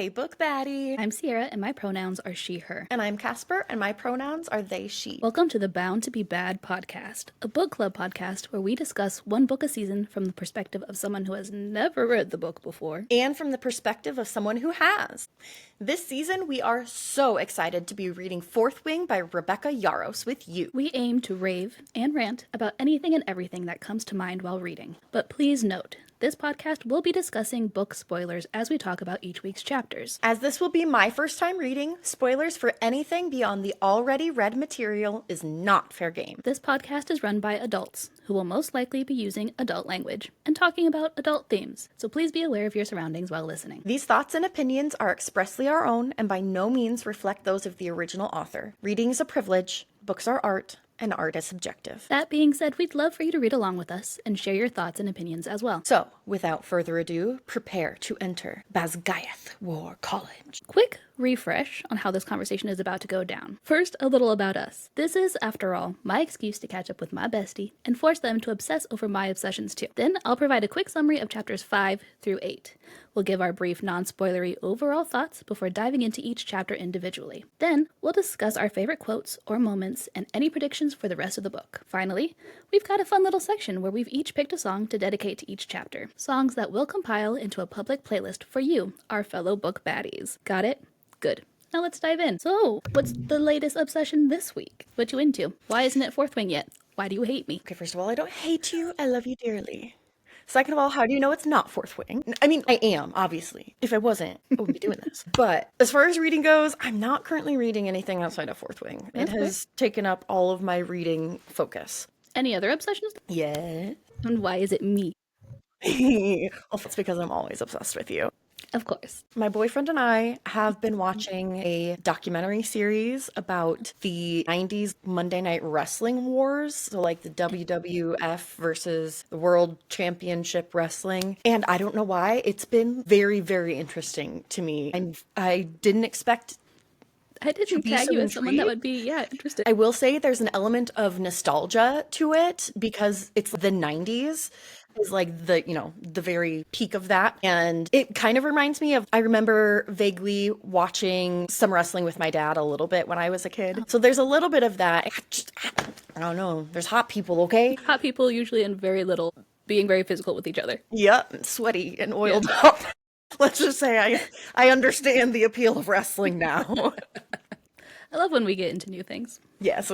Hey, Book Baddie. I'm Cierra, and my pronouns are she, her. And I'm Casper, and my pronouns are they, she. Welcome to the Bound to Be Bad podcast, a book club podcast where we discuss one book a season from the perspective of someone who has never read the book before. And from the perspective of someone who has. This season, we are so excited to be reading Fourth Wing by Rebecca Yarros with you. We aim to rave and rant about anything and everything that comes to mind while reading. But please note, this podcast will be discussing book spoilers as we talk about each week's chapters. As this will be my first time reading, spoilers for anything beyond the already read material is not fair game. This podcast is run by adults, who will most likely be using adult language and talking about adult themes, so please be aware of your surroundings while listening. These thoughts and opinions are expressly our own and by no means reflect those of the original author. Reading is a privilege, books are art, and art is subjective. That being said, we'd love for you to read along with us and share your thoughts and opinions as well. So, without further ado, prepare to enter Basgayath War College. Quick refresh on how this conversation is about to go down. First, a little about us. This is, after all, my excuse to catch up with my bestie and force them to obsess over my obsessions too. Then I'll provide a quick summary of chapters 5 through 8. We'll give our brief non-spoilery overall thoughts before diving into each chapter individually. Then we'll discuss our favorite quotes or moments and any predictions for the rest of the book. Finally, we've got a fun little section where we've each picked a song to dedicate to each chapter. Songs that we'll compile into a public playlist for you, our fellow book baddies. Got it? Good. Now let's dive in. So, what's the latest obsession this week? What you into? Why isn't it Fourth Wing yet? Why do you hate me? Okay, first of all, I don't hate you. I love you dearly. Second of all, how do you know it's not Fourth Wing? I mean, I am, obviously. If I wasn't, I wouldn't be doing this. But as far as reading goes, I'm not currently reading anything outside of Fourth Wing. It has taken up all of my reading focus. Any other obsessions? Yeah. And why is it me? Well, that's because I'm always obsessed with you. Of course. My boyfriend and I have been watching a documentary series about the 90s Monday Night Wrestling Wars. So like the WWF versus the World Championship Wrestling. And I don't know why, it's been very, very interesting to me. And I didn't expect I didn't tag you as someone that would be, interested. I will say there's an element of nostalgia to it because it's the 90s. Is like the very peak of that. And it kind of reminds me of, I remember vaguely watching some wrestling with my dad a little bit when I was a kid. So there's a little bit of that. I don't know. There's hot people, okay? Hot people usually in very little, being very physical with each other. Yep, sweaty and oiled up. Let's just say I understand the appeal of wrestling now. I love when we get into new things. Yes.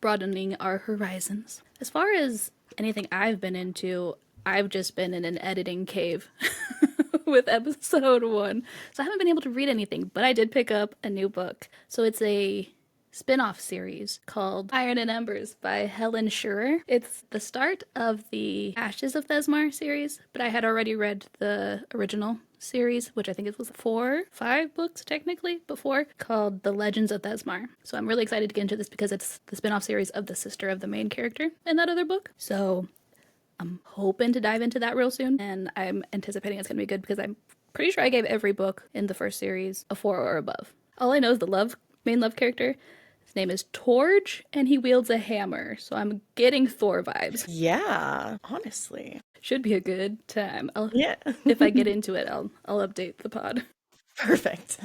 Broadening our horizons. As far as anything I've been into, I've just been in an editing cave with episode 1. So I haven't been able to read anything, but I did pick up a new book. So it's a spin-off series called Iron and Embers by Helen Schurer. It's the start of the Ashes of Thesmar series, but I had already read the original series, which I think it was 5 books technically before, called The Legends of Thesmar. So I'm really excited to get into this because it's the spin-off series of the sister of the main character in that other book. So I'm hoping to dive into that real soon, and I'm anticipating it's going to be good because I'm pretty sure I gave every book in the first series a 4 or above. All I know is the main love character. His name is Torge, and he wields a hammer, so I'm getting Thor vibes. Yeah, honestly. Should be a good time. Yeah. If I get into it, I'll update the pod. Perfect.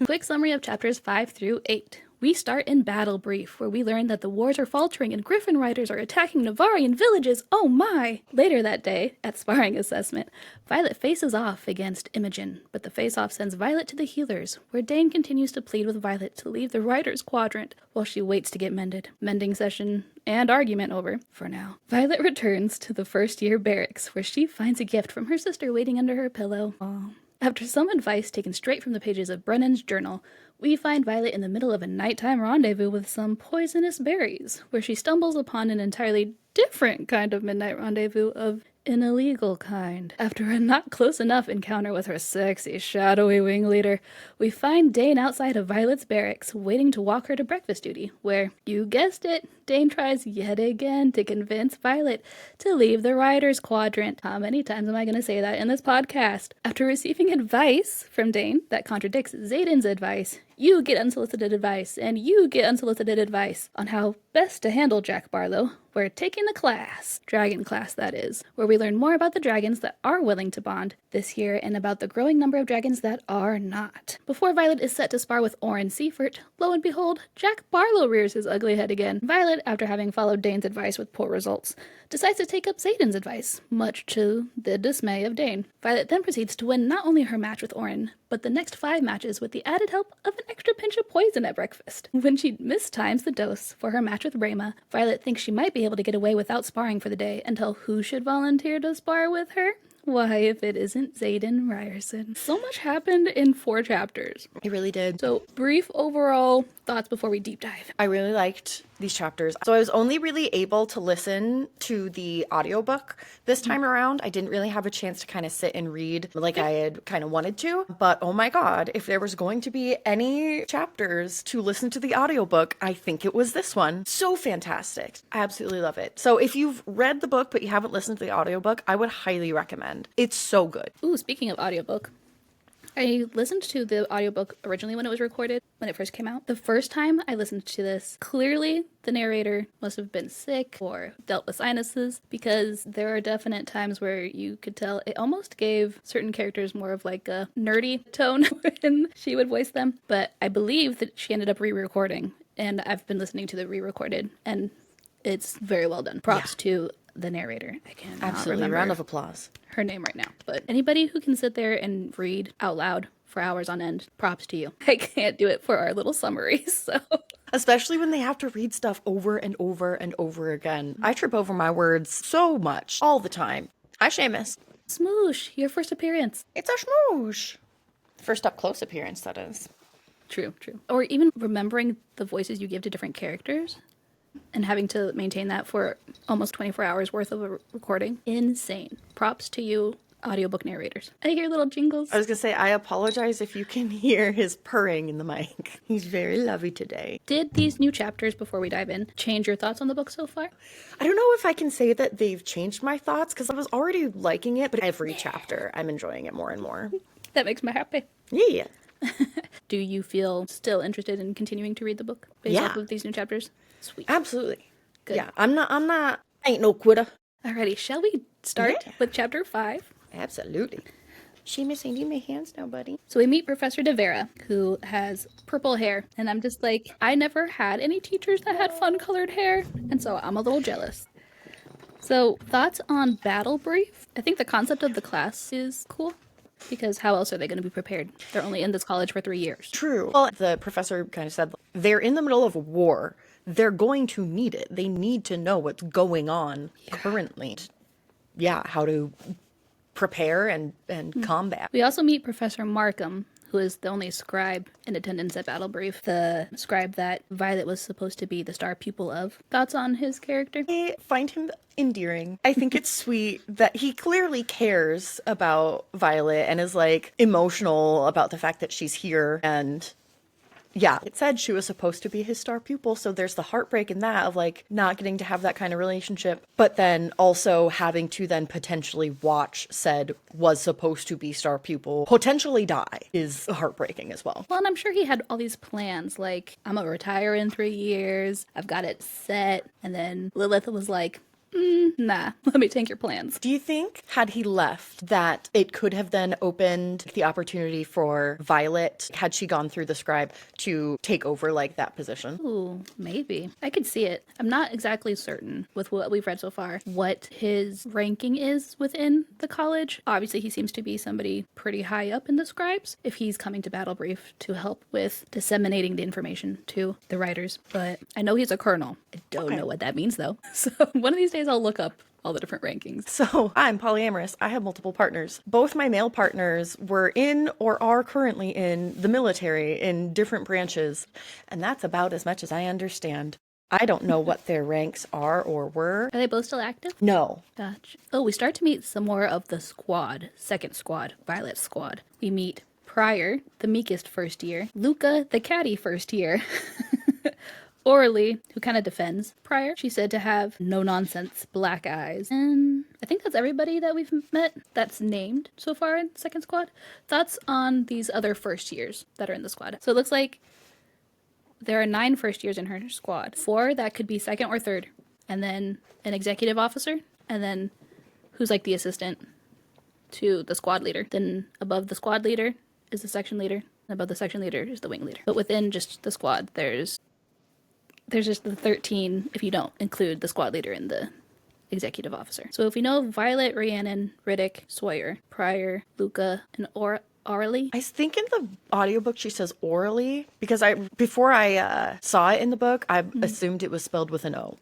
Quick summary of chapters 5 through 8. We start in Battle Brief, where we learn that the wars are faltering and Griffin riders are attacking Navarian villages. Oh my! Later that day, at sparring assessment, Violet faces off against Imogen, but the face-off sends Violet to the healers, where Dane continues to plead with Violet to leave the riders' quadrant while she waits to get mended. Mending session and argument over, for now. Violet returns to the first-year barracks, where she finds a gift from her sister waiting under her pillow. Aww. After some advice taken straight from the pages of Brennan's journal, we find Violet in the middle of a nighttime rendezvous with some poisonous berries, where she stumbles upon an entirely different kind of midnight rendezvous of an illegal kind. After a not close enough encounter with her sexy, shadowy wing leader, we find Dane outside of Violet's barracks, waiting to walk her to breakfast duty, where, you guessed it, Dane tries yet again to convince Violet to leave the Riders' Quadrant. How many times am I going to say that in this podcast? After receiving advice from Dane that contradicts Xaden's advice, You get unsolicited advice, and you get unsolicited advice on how best to handle Jack Barlow. We're taking the class, dragon class that is, where we learn more about the dragons that are willing to bond this year and about the growing number of dragons that are not. Before Violet is set to spar with Orin Seifert, lo and behold, Jack Barlow rears his ugly head again. Violet, after having followed Dane's advice with poor results, decides to take up Xaden's advice, much to the dismay of Dane. Violet then proceeds to win not only her match with Orin, but the next 5 matches with the added help of an extra pinch of poison at breakfast. When she mistimes the dose for her match with Rayma, Violet thinks she might be able to get away without sparring for the day until who should volunteer to spar with her? Why, if it isn't Xaden Ryerson. So much happened in 4 chapters. It really did. So, brief overall thoughts before we deep dive. I really liked these chapters. So I was only really able to listen to the audiobook this time around. I didn't really have a chance to kind of sit and read like I had kind of wanted to. But oh my God, if there was going to be any chapters to listen to the audiobook, I think it was this one. So fantastic. I absolutely love it. So if you've read the book but you haven't listened to the audiobook, I would highly recommend. It's so good. Ooh, speaking of audiobook, I listened to the audiobook originally when it was recorded, when it first came out. The first time I listened to this, clearly the narrator must have been sick or dealt with sinuses, because there are definite times where you could tell it almost gave certain characters more of like a nerdy tone when she would voice them. But I believe that she ended up re-recording, and I've been listening to the re-recorded, and it's very well done. Props to the narrator. I can't Absolutely. Round of applause. her name right now, but anybody who can sit there and read out loud for hours on end, props to you. I can't do it for our little summaries, so. Especially when they have to read stuff over and over and over again. I trip over my words so much, all the time. Hi, Seamus. Smoosh, your first appearance. It's a smoosh. First up close appearance, that is. True. Or even remembering the voices you give to different characters and having to maintain that for almost 24 hours worth of a recording. Insane. Props to you, audiobook narrators. I hear little jingles. I was going to say, I apologize if you can hear his purring in the mic. He's very lovey today. Did these new chapters, before we dive in, change your thoughts on the book so far? I don't know if I can say that they've changed my thoughts, because I was already liking it, but every chapter I'm enjoying it more and more. That makes me happy. Yeah. Do you feel still interested in continuing to read the book based off of these new chapters? Sweet. Absolutely. Good. Yeah, I ain't no quitter. Alrighty, shall we start with chapter 5? Absolutely. Seamus, I need my hands now, buddy. So we meet Professor De Vera, who has purple hair, and I'm just like, I never had any teachers that had fun-colored hair, and so I'm a little jealous. So, thoughts on Battle Brief? I think the concept of the class is cool, because how else are they going to be prepared? They're only in this college for 3 years. True. Well, the professor kind of said, they're in the middle of a war. They're going to need it. They need to know what's going on currently. Yeah, how to prepare and combat. We also meet Professor Markham, who is the only scribe in attendance at Battle Brief, the scribe that Violet was supposed to be the star pupil of. Thoughts on his character? I find him endearing. I think it's sweet that he clearly cares about Violet and is like emotional about the fact that she's here. And yeah, it said she was supposed to be his star pupil, so there's the heartbreak in that of like not getting to have that kind of relationship, but then also having to then potentially watch said was supposed to be star pupil potentially die is heartbreaking as well. Well, and I'm sure he had all these plans, like, I'm gonna retire in 3 years, I've got it set, and then Lilith was like, nah, let me tank your plans. Do you think, had he left, that it could have then opened the opportunity for Violet, had she gone through the scribe, to take over, like, that position? Ooh, maybe. I could see it. I'm not exactly certain with what we've read so far what his ranking is within the college. Obviously, he seems to be somebody pretty high up in the scribes if he's coming to Battle Brief to help with disseminating the information to the writers. But I know he's a colonel. I don't know what that means, though. So one of these days I'll look up all the different rankings. So I'm polyamorous. I have multiple partners. Both my male partners were in or are currently in the military in different branches. And that's about as much as I understand. I don't know what their ranks are or were. Are they both still active? No. Gotcha. Oh, we start to meet some more of the squad. Second squad. Violet squad. We meet Pryor, the meekest first year. Luca, the catty first year. Orally, who kind of defends Pryor, she's said to have no-nonsense black eyes. And I think that's everybody that we've met that's named so far in second squad. Thoughts on these other first years that are in the squad? So it looks like there are 9 first years in her squad. 4 that could be second or third. And then an executive officer. And then who's like the assistant to the squad leader. Then above the squad leader is the section leader. And above the section leader is the wing leader. But within just the squad, there's just the 13 if you don't include the squad leader and the executive officer. So if we know Violet, Rhiannon, Riddick, Sawyer, Pryor, Luca, and Orally. I think in the audiobook she says orally because before I saw it in the book, I assumed it was spelled with an O.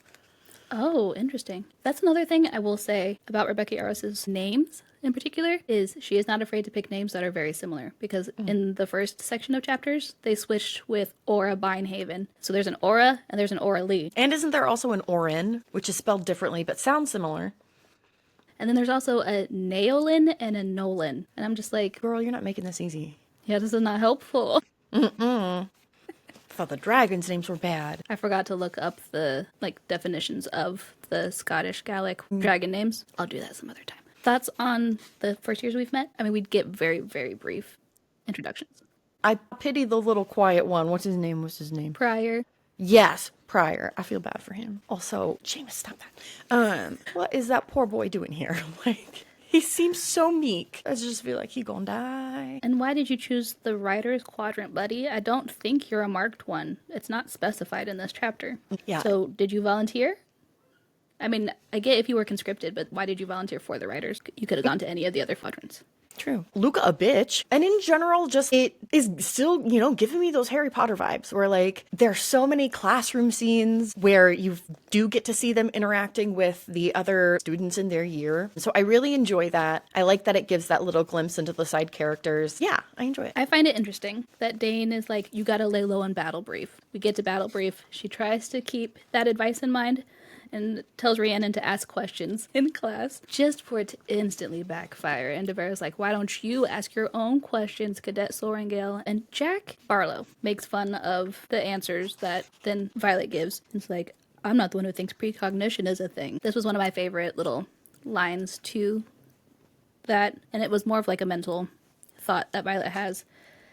Oh, interesting. That's another thing I will say about Rebecca Yarros' names in particular, is she is not afraid to pick names that are very similar, because in the first section of chapters, they switched with Aura Binehaven. So there's an Aura and there's an Aura Lee. And isn't there also an Orin, which is spelled differently but sounds similar? And then there's also a Naolin and a Nolan. And I'm just like, Girl, you're not making this easy. yeah, this is not helpful. I thought the dragons' names were bad. I forgot to look up the definitions of the Scottish Gaelic dragon names. I'll do that some other time. Thoughts on the first years we've met? I mean, we'd get very, very brief introductions. I pity the little quiet one. What's his name? Pryor. Yes, Pryor. I feel bad for him. Also, James, stop that. What is that poor boy doing here? Like, he seems so meek. I just feel like he gonna die. And why did you choose the writer's quadrant, buddy? I don't think you're a marked one. It's not specified in this chapter. Yeah. So, did you volunteer? I mean, I get if you were conscripted, but why did you volunteer for the writers? You could have gone to any of the other quadrants. True. Luca a bitch. And in general, just it is still, giving me those Harry Potter vibes where like there's so many classroom scenes where you do get to see them interacting with the other students in their year. So I really enjoy that. I like that it gives that little glimpse into the side characters. Yeah, I enjoy it. I find it interesting that Dane is like, you gotta lay low in battle brief. We get to battle brief. She tries to keep that advice in mind and tells Rhiannon to ask questions in class, just for it to instantly backfire. And Devera's like, why don't you ask your own questions, Cadet Sorengale? And Jack Barlow makes fun of the answers that then Violet gives. It's like, I'm not the one who thinks precognition is a thing. This was one of my favorite little lines to that, and it was more of like a mental thought that Violet has.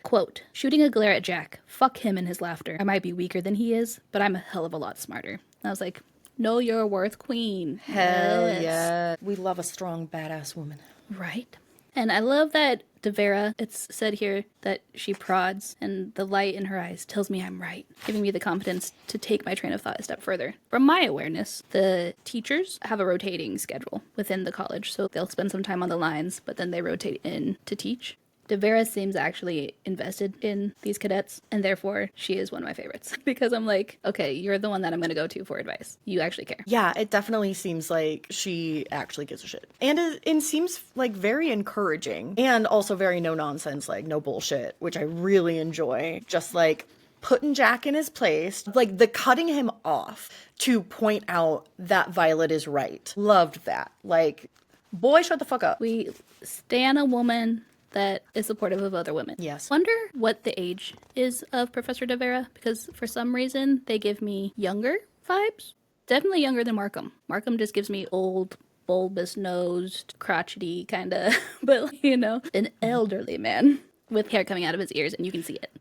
Quote, shooting a glare at Jack. Fuck him and his laughter. I might be weaker than he is, but I'm a hell of a lot smarter. And I was like, know your worth, queen. Hell yes. yeah. We love a strong, badass woman. Right. And I love that Devera, it's said here that she prods, and the light in her eyes tells me I'm right, giving me the confidence to take my train of thought a step further. From my awareness, the teachers have a rotating schedule within the college, so they'll spend some time on the lines, but then they rotate in to teach. Devera seems actually invested in these cadets, and therefore she is one of my favorites. Because I'm like, okay, you're the one that I'm going to go to for advice. You actually care. Yeah, it definitely seems like she actually gives a shit. And it seems like very encouraging and also very no nonsense, like no bullshit, which I really enjoy. Just like putting Jack in his place, like the cutting him off to point out that Violet is right. Loved that. Like, boy, shut the fuck up. We stan a woman that is supportive of other women. Yes. Wonder what the age is of Professor Devera, because for some reason they give me younger vibes. Definitely younger than Markham. Markham just gives me old, bulbous-nosed, crotchety kind of, but an elderly man with hair coming out of his ears, and you can see it.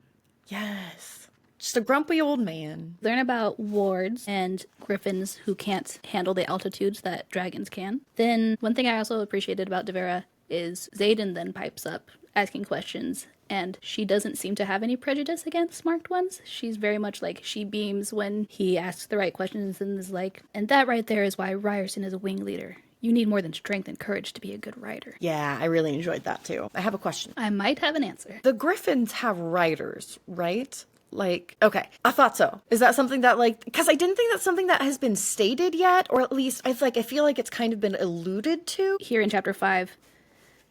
Yes. Just a grumpy old man. Learn about wards and griffins who can't handle the altitudes that dragons can. Then one thing I also appreciated about Devera is Xaden then pipes up asking questions, and she doesn't seem to have any prejudice against marked ones. She's very much like, she beams when he asks the right questions and is like, and that right there is why Ryerson is a wing leader. You need more than strength and courage to be a good rider. Yeah, I really enjoyed that too. I have a question. I might have an answer. The Griffins have riders, right? Like, okay, I thought so. Is that something that because I didn't think that's something that has been stated yet, or at least I feel like it's kind of been alluded to. Here in chapter 5,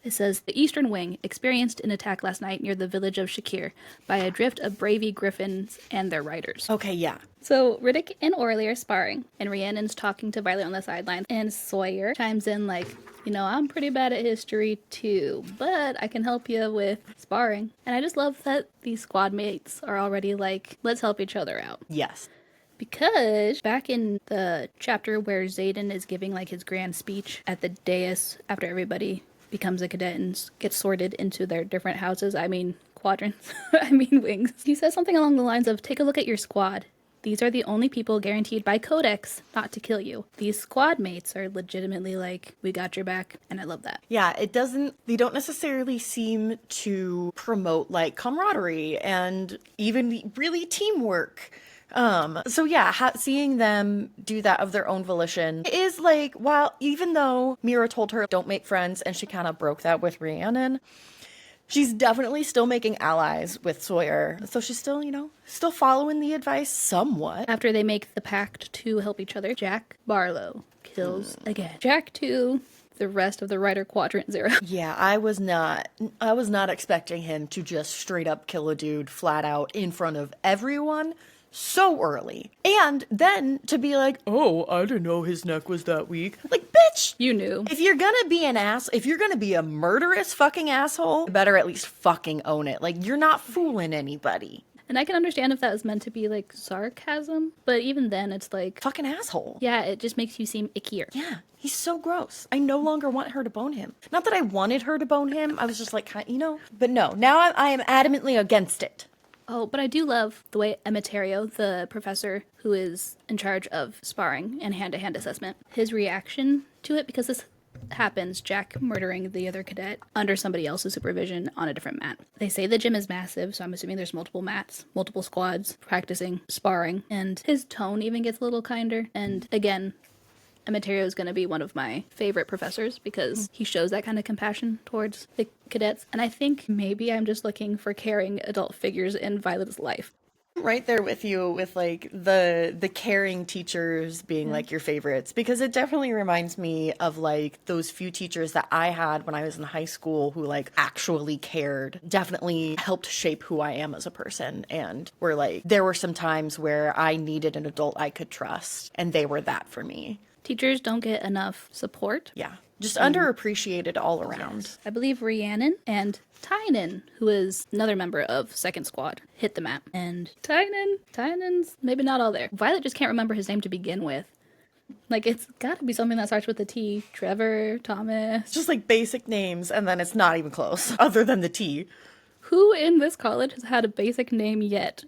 it says, the Eastern Wing experienced an attack last night near the village of Shakir by a drift of bravey griffins and their riders. Okay, yeah. So Riddick and Orly are sparring, and Rhiannon's talking to Violet on the sideline, and Sawyer chimes in like, I'm pretty bad at history too, but I can help you with sparring. And I just love that these squad mates are already like, let's help each other out. Yes. Because back in the chapter where Xaden is giving like his grand speech at the dais after everybody becomes a cadet and gets sorted into their different houses, I mean quadrants, I mean wings, he says something along the lines of, take a look at your squad. These are the only people guaranteed by Codex not to kill you. These squad mates are legitimately like, we got your back, and I love that. Yeah, they don't necessarily seem to promote like camaraderie and even really teamwork. So yeah, seeing them do that of their own volition is like, while even though Mira told her don't make friends and she kind of broke that with Rhiannon, she's definitely still making allies with Sawyer. So she's still, still following the advice somewhat. After they make the pact to help each other, Jack Barlow kills again. Jack 2, the rest of the Rider Quadrant 0. Yeah, I was not expecting him to just straight up kill a dude flat out in front of everyone so early. And then to be like, oh, I didn't know his neck was that weak. Like, bitch! You knew. If you're gonna be if you're gonna be a murderous fucking asshole, you better at least fucking own it. Like, you're not fooling anybody. And I can understand if that was meant to be like sarcasm, but even then it's like, Fucking asshole. yeah, it just makes you seem ickier. Yeah, he's so gross. I no longer want her to bone him. Not that I wanted her to bone him, I was just like, But no, now I am adamantly against it. Oh, but I do love the way Emiterio, the professor who is in charge of sparring and hand-to-hand assessment, his reaction to it, because this happens, Jack murdering the other cadet under somebody else's supervision on a different mat. They say the gym is massive, so I'm assuming there's multiple mats, multiple squads practicing sparring, and his tone even gets a little kinder. And again, Emiterio is going to be one of my favorite professors because he shows that kind of compassion towards the cadets. And I think maybe I'm just looking for caring adult figures in Violet's life. Right there with you with like the caring teachers being like your favorites, because it definitely reminds me of like those few teachers that I had when I was in high school who like actually cared, definitely helped shape who I am as a person, and were like, there were some times where I needed an adult I could trust, and they were that for me. Teachers don't get enough support. Yeah, just underappreciated all around. Yes. I believe Rhiannon and Tynan, who is another member of Second Squad, hit the map. And Tynan's maybe not all there. Violet just can't remember his name to begin with. Like, it's gotta be something that starts with a T. Trevor, Thomas. Just like basic names, and then it's not even close, other than the T. Who in this college has had a basic name yet?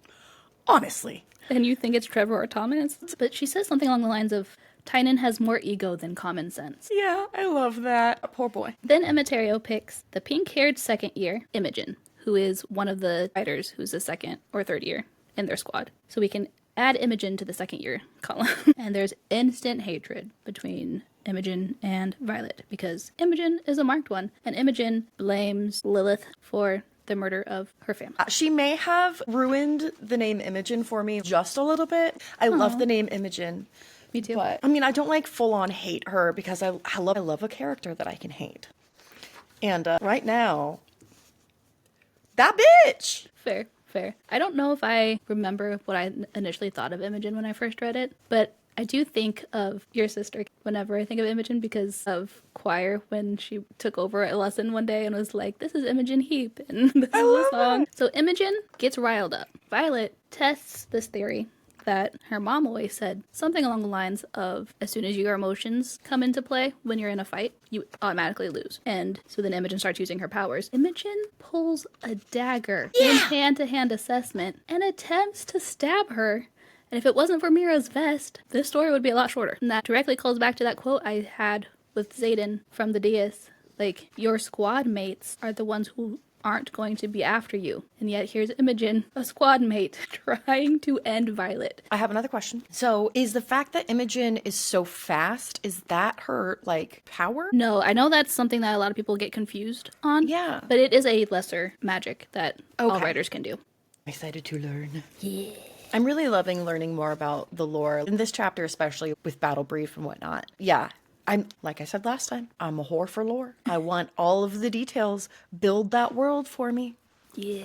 Honestly. And you think it's Trevor or Thomas? But she says something along the lines of, Tynan has more ego than common sense. Yeah, I love that. Poor boy. Then Emiterio picks the pink-haired second year, Imogen, who is one of the fighters who's the second or third year in their squad. So we can add Imogen to the second year column. And there's instant hatred between Imogen and Violet because Imogen is a marked one, and Imogen blames Lilith for the murder of her family. She may have ruined the name Imogen for me just a little bit. I love the name Imogen. Me too. But, I mean, I don't like full-on hate her because I love a character that I can hate. And right now, that bitch! Fair. I don't know if I remember what I initially thought of Imogen when I first read it, but I do think of your sister whenever I think of Imogen because of choir when she took over a lesson one day and was like, this is Imogen Heap, and this is the song. So Imogen gets riled up. Violet tests this theory that her mom always said, something along the lines of, as soon as your emotions come into play when you're in a fight, you automatically lose. And so then Imogen starts using her powers. Imogen pulls a dagger in hand-to-hand assessment and attempts to stab her. And if it wasn't for Mira's vest, this story would be a lot shorter. And that directly calls back to that quote I had with Xaden from the dais. Like, your squad mates are the ones who aren't going to be after you. And yet here's Imogen, a squad mate, trying to end Violet. I have another question. So is the fact that Imogen is so fast, is that her, like, power? No, I know that's something that a lot of people get confused on. Yeah. But it is a lesser magic that all writers can do. I'm excited to learn. Yeah. I'm really loving learning more about the lore, in this chapter especially with Battle Brief and whatnot. Yeah. I'm, like I said last time, I'm a whore for lore. I want all of the details. Build that world for me. Yeah.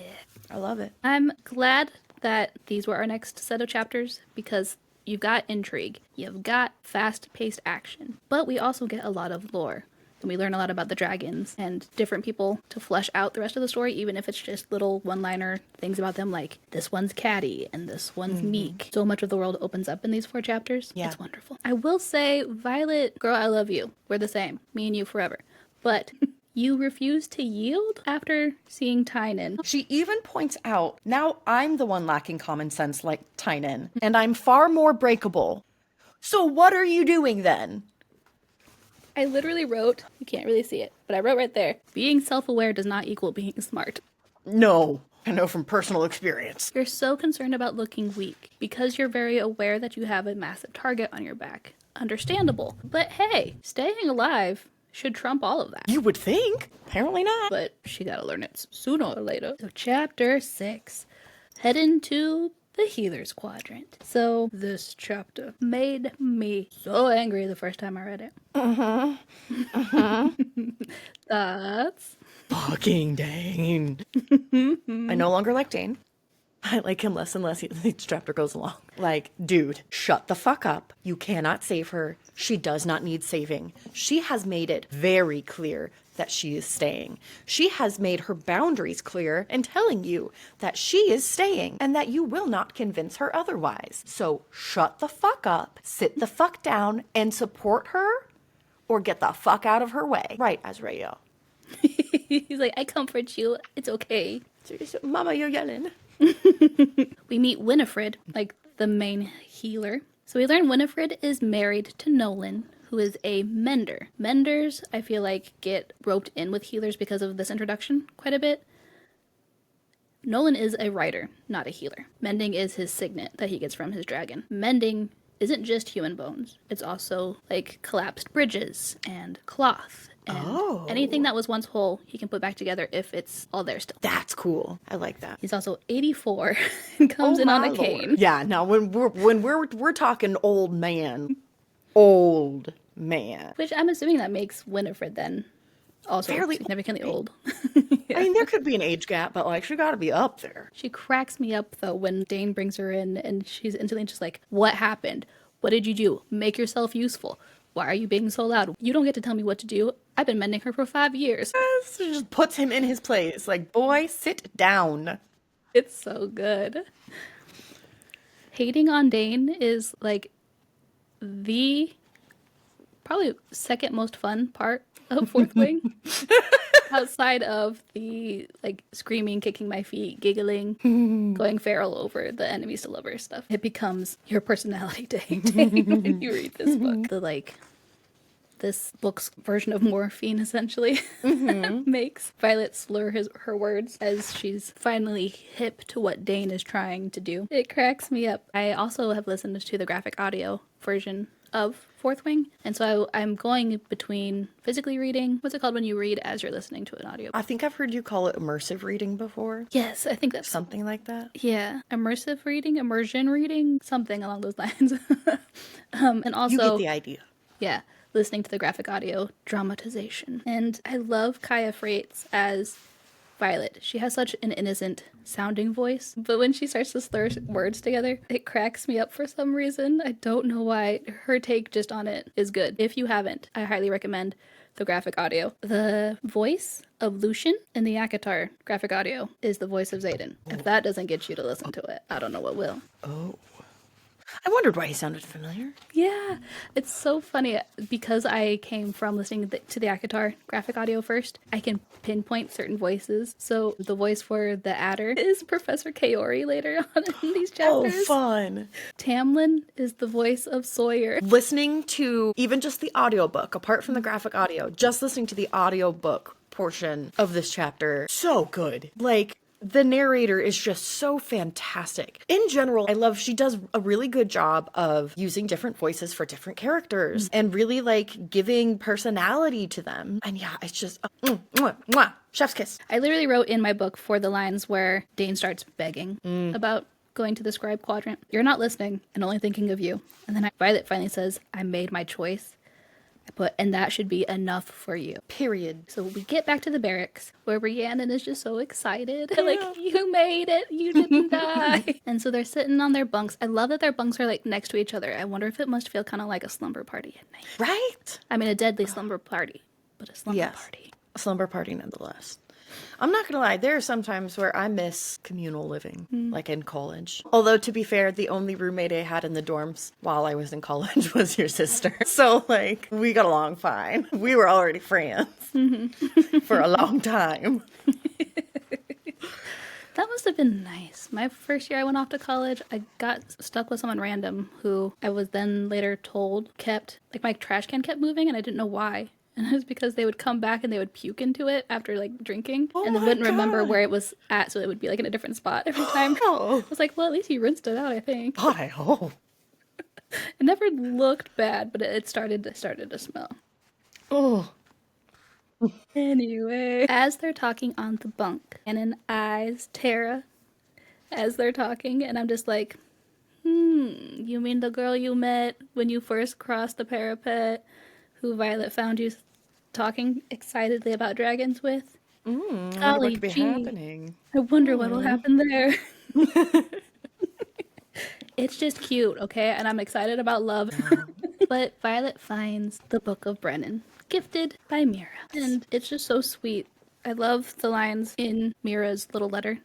I love it. I'm glad that these were our next set of chapters because you've got intrigue, you've got fast-paced action, but we also get a lot of lore. And we learn a lot about the dragons and different people to flesh out the rest of the story, even if it's just little one-liner things about them, like this one's catty and this one's meek. So much of the world opens up in these 4 chapters. Yeah. It's wonderful. I will say, Violet, girl, I love you. We're the same. Me and you forever. But you refuse to yield after seeing Tynan. She even points out, now I'm the one lacking common sense like Tynan, and I'm far more breakable. So what are you doing then? I literally wrote, you can't really see it, but I wrote right there, being self-aware does not equal being smart. No, I know from personal experience. You're so concerned about looking weak because you're very aware that you have a massive target on your back. Understandable. But hey, staying alive should trump all of that. You would think. Apparently not. But she gotta learn it sooner or later. So chapter 6. Head into the healer's quadrant. So this chapter made me so angry the first time I read it. That's Fucking Dane. I no longer like Dane. I like him less and less each chapter goes along. Like, dude, shut the fuck up. You cannot save her. She does not need saving. She has made it very clear that she is staying. She has made her boundaries clear and telling you that she is staying and that you will not convince her otherwise. So shut the fuck up, sit the fuck down, and support her or get the fuck out of her way. Right, Azrael. he's like, I comfort you. It's okay. Mama, you're yelling. We meet Winifred, like the main healer. So we learn Winifred is married to Nolan, who is a mender. Menders, I feel like, get roped in with healers because of this introduction quite a bit. Nolan is a writer, not a healer. Mending is his signet that he gets from his dragon. Mending isn't just human bones. It's also like collapsed bridges and cloth. And anything that was once whole, he can put back together if it's all there still. That's cool. I like that. He's also 84 and comes in on a cane. Yeah, now when we're talking old man. Old man. Which I'm assuming that makes Winifred then also Fairly significantly old. I mean, there could be an age gap, but like she got to be up there. She cracks me up though when Dane brings her in and she's instantly just like, what happened? What did you do? Make yourself useful. Why are you being so loud? You don't get to tell me what to do. I've been mending her for 5 years. She just puts him in his place. Like, boy, sit down. It's so good. Hating on Dane is like the probably second most fun part of Fourth Wing. Outside of the like screaming, kicking my feet, giggling, going feral over the enemies to lovers stuff. It becomes your personality day when you read this book. The like this book's version of morphine essentially makes Violet slur her words as she's finally hip to what Dane is trying to do. It cracks me up. I also have listened to the graphic audio version of Fourth Wing, and so I'm going between physically reading. What's it called when you read as you're listening to an audio? I think I've heard you call it immersive reading before. Yes, I think that's Something like that. yeah, immersive reading, immersion reading, something along those lines. And also, You get the idea. yeah, listening to the graphic audio dramatization. And I love Kaya Freites as Violet. She has such an innocent sounding voice, but when she starts to slur words together, it cracks me up for some reason. I don't know why. Her take just on it is good. If you haven't, I highly recommend the graphic audio. The voice of Lucian in the Akatar graphic audio is the voice of Xaden. If that doesn't get you to listen to it, I don't know what will. Oh. I wondered why he sounded familiar. Yeah, it's so funny because I came from listening to the Akatar graphic audio first. I can pinpoint certain voices. So the voice for the Adder is Professor Kaori later on in these chapters. Oh, fun. Tamlin is the voice of Sawyer. Listening to even just the audiobook, apart from the graphic audio, just listening to the audiobook portion of this chapter, so good. Like, the narrator is just so fantastic. In general, I love she does a really good job of using different voices for different characters and really like giving personality to them. And yeah, it's just mwah, mwah, chef's kiss. I literally wrote in my book for the lines where Dane starts begging about going to the scribe quadrant. You're not listening and only thinking of you. And then Violet finally says, I made my choice. I put, and that should be enough for you. Period. So we get back to the barracks where Rhiannon is just so excited. Like, you made it. You didn't die. And so they're sitting on their bunks. I love that their bunks are like next to each other. I wonder if it must feel kind of like a slumber party at night. Right? I mean, a deadly slumber party. but a slumber party. A slumber party nonetheless. I'm not gonna lie, there are some times where I miss communal living, like in college. Although, to be fair, the only roommate I had in the dorms while I was in college was your sister. So, like, we got along fine. We were already friends for a long time. That must have been nice. My first year I went off to college, I got stuck with someone random who I was then later told kept, like, my trash can kept moving and I didn't know why. And it was because they would come back and they would puke into it after, like, drinking. Oh and they my wouldn't remember God. where it was at, so it would be, like, in a different spot every time. Oh. I was like, well, at least you rinsed it out, I think. God, I hope. It never looked bad, but it started to smell. Oh. Anyway, as they're talking on the bunk, Shannon eyes Tara as they're talking, and I'm just like, you mean the girl you met when you first crossed the parapet, who Violet found you talking excitedly about dragons with? I wonder Golly what could be gee. happening. I wonder what'll happen there. It's just cute, okay? And I'm excited about love. But Violet finds the Book of Brennan, gifted by Mira. And it's just so sweet. I love the lines in Mira's little letter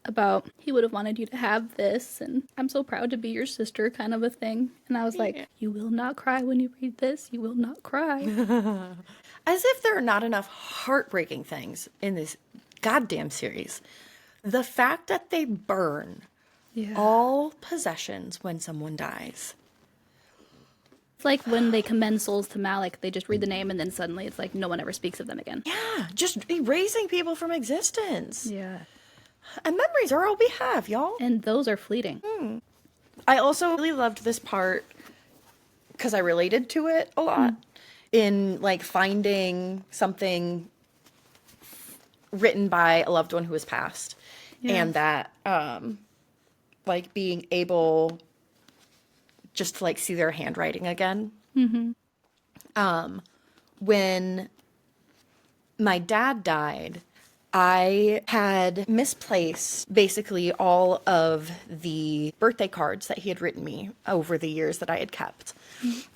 about, he would have wanted you to have this, and I'm so proud to be your sister, kind of a thing. And I was like, you will not cry when you read this. You will not cry. As if there are not enough heartbreaking things in this goddamn series. The fact that they burn all possessions when someone dies. It's like when they commend souls to Malik, they just read the name and then suddenly it's like no one ever speaks of them again. Yeah, just erasing people from existence. Yeah. And memories are all we have, y'all. And those are fleeting. I also really loved this part because I related to it a lot in, like, finding something written by a loved one who has passed. And that, like, being able just to, like, see their handwriting again. When my dad died, I had misplaced basically all of the birthday cards that he had written me over the years that I had kept.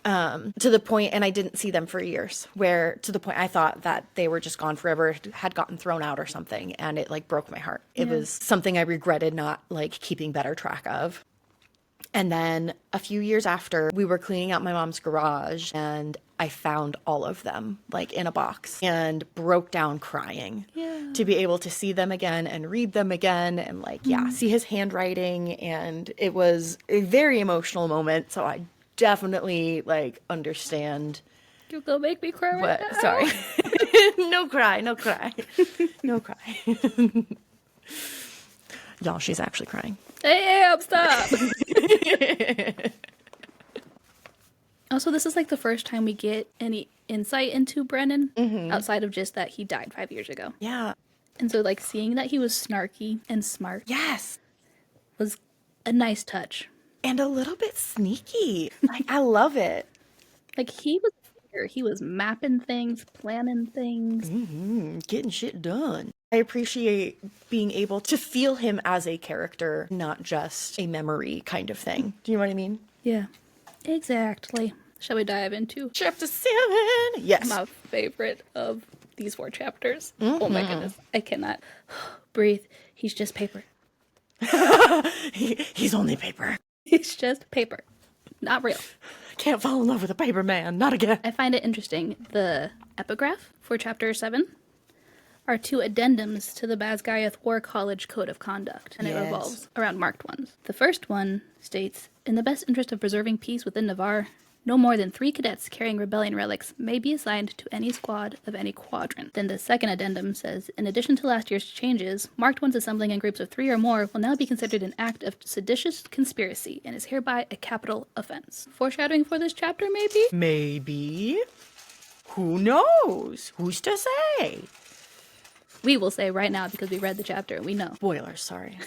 To the point, and I didn't see them for years, where to the point I thought that they were just gone forever, had gotten thrown out or something, and it, like, broke my heart. It was something I regretted not, like, keeping better track of. And then a few years after, we were cleaning out my mom's garage and I found all of them, like, in a box, and broke down crying to be able to see them again and read them again and, like, see his handwriting. And it was a very emotional moment. So I definitely, like, understand. You're gonna make me cry right now. Sorry. No cry, no cry. No cry. Y'all, she's actually crying. Hey, stop. Also, this is, like, the first time we get any insight into Brennan outside of just that he died 5 years ago. Yeah. And so, like, seeing that he was snarky and smart Yes. was a nice touch. And a little bit sneaky. Like, I love it. Like, he was mapping things, planning things. Getting shit done. I appreciate being able to feel him as a character, not just a memory kind of thing. Do you know what I mean? Yeah, exactly. Shall we dive into Chapter 7. Yes. my favorite of these 4 chapters? Oh my goodness, I cannot breathe. He's just paper. He's only paper. He's just paper, not real. Can't fall in love with a paper man. Not again. I find it interesting. The epigraph for chapter 7 are 2 addendums to the Basgiath War College Code of Conduct, and it revolves around marked ones. The first one states, in the best interest of preserving peace within Navarre, no more than 3 cadets carrying rebellion relics may be assigned to any squad of any quadrant. Then the second addendum says, in addition to last year's changes, marked ones assembling in groups of 3 or more will now be considered an act of seditious conspiracy and is hereby a capital offense. Foreshadowing for this chapter, maybe? Maybe. Who knows? Who's to say? We will say right now because we read the chapter and we know. Spoilers, sorry.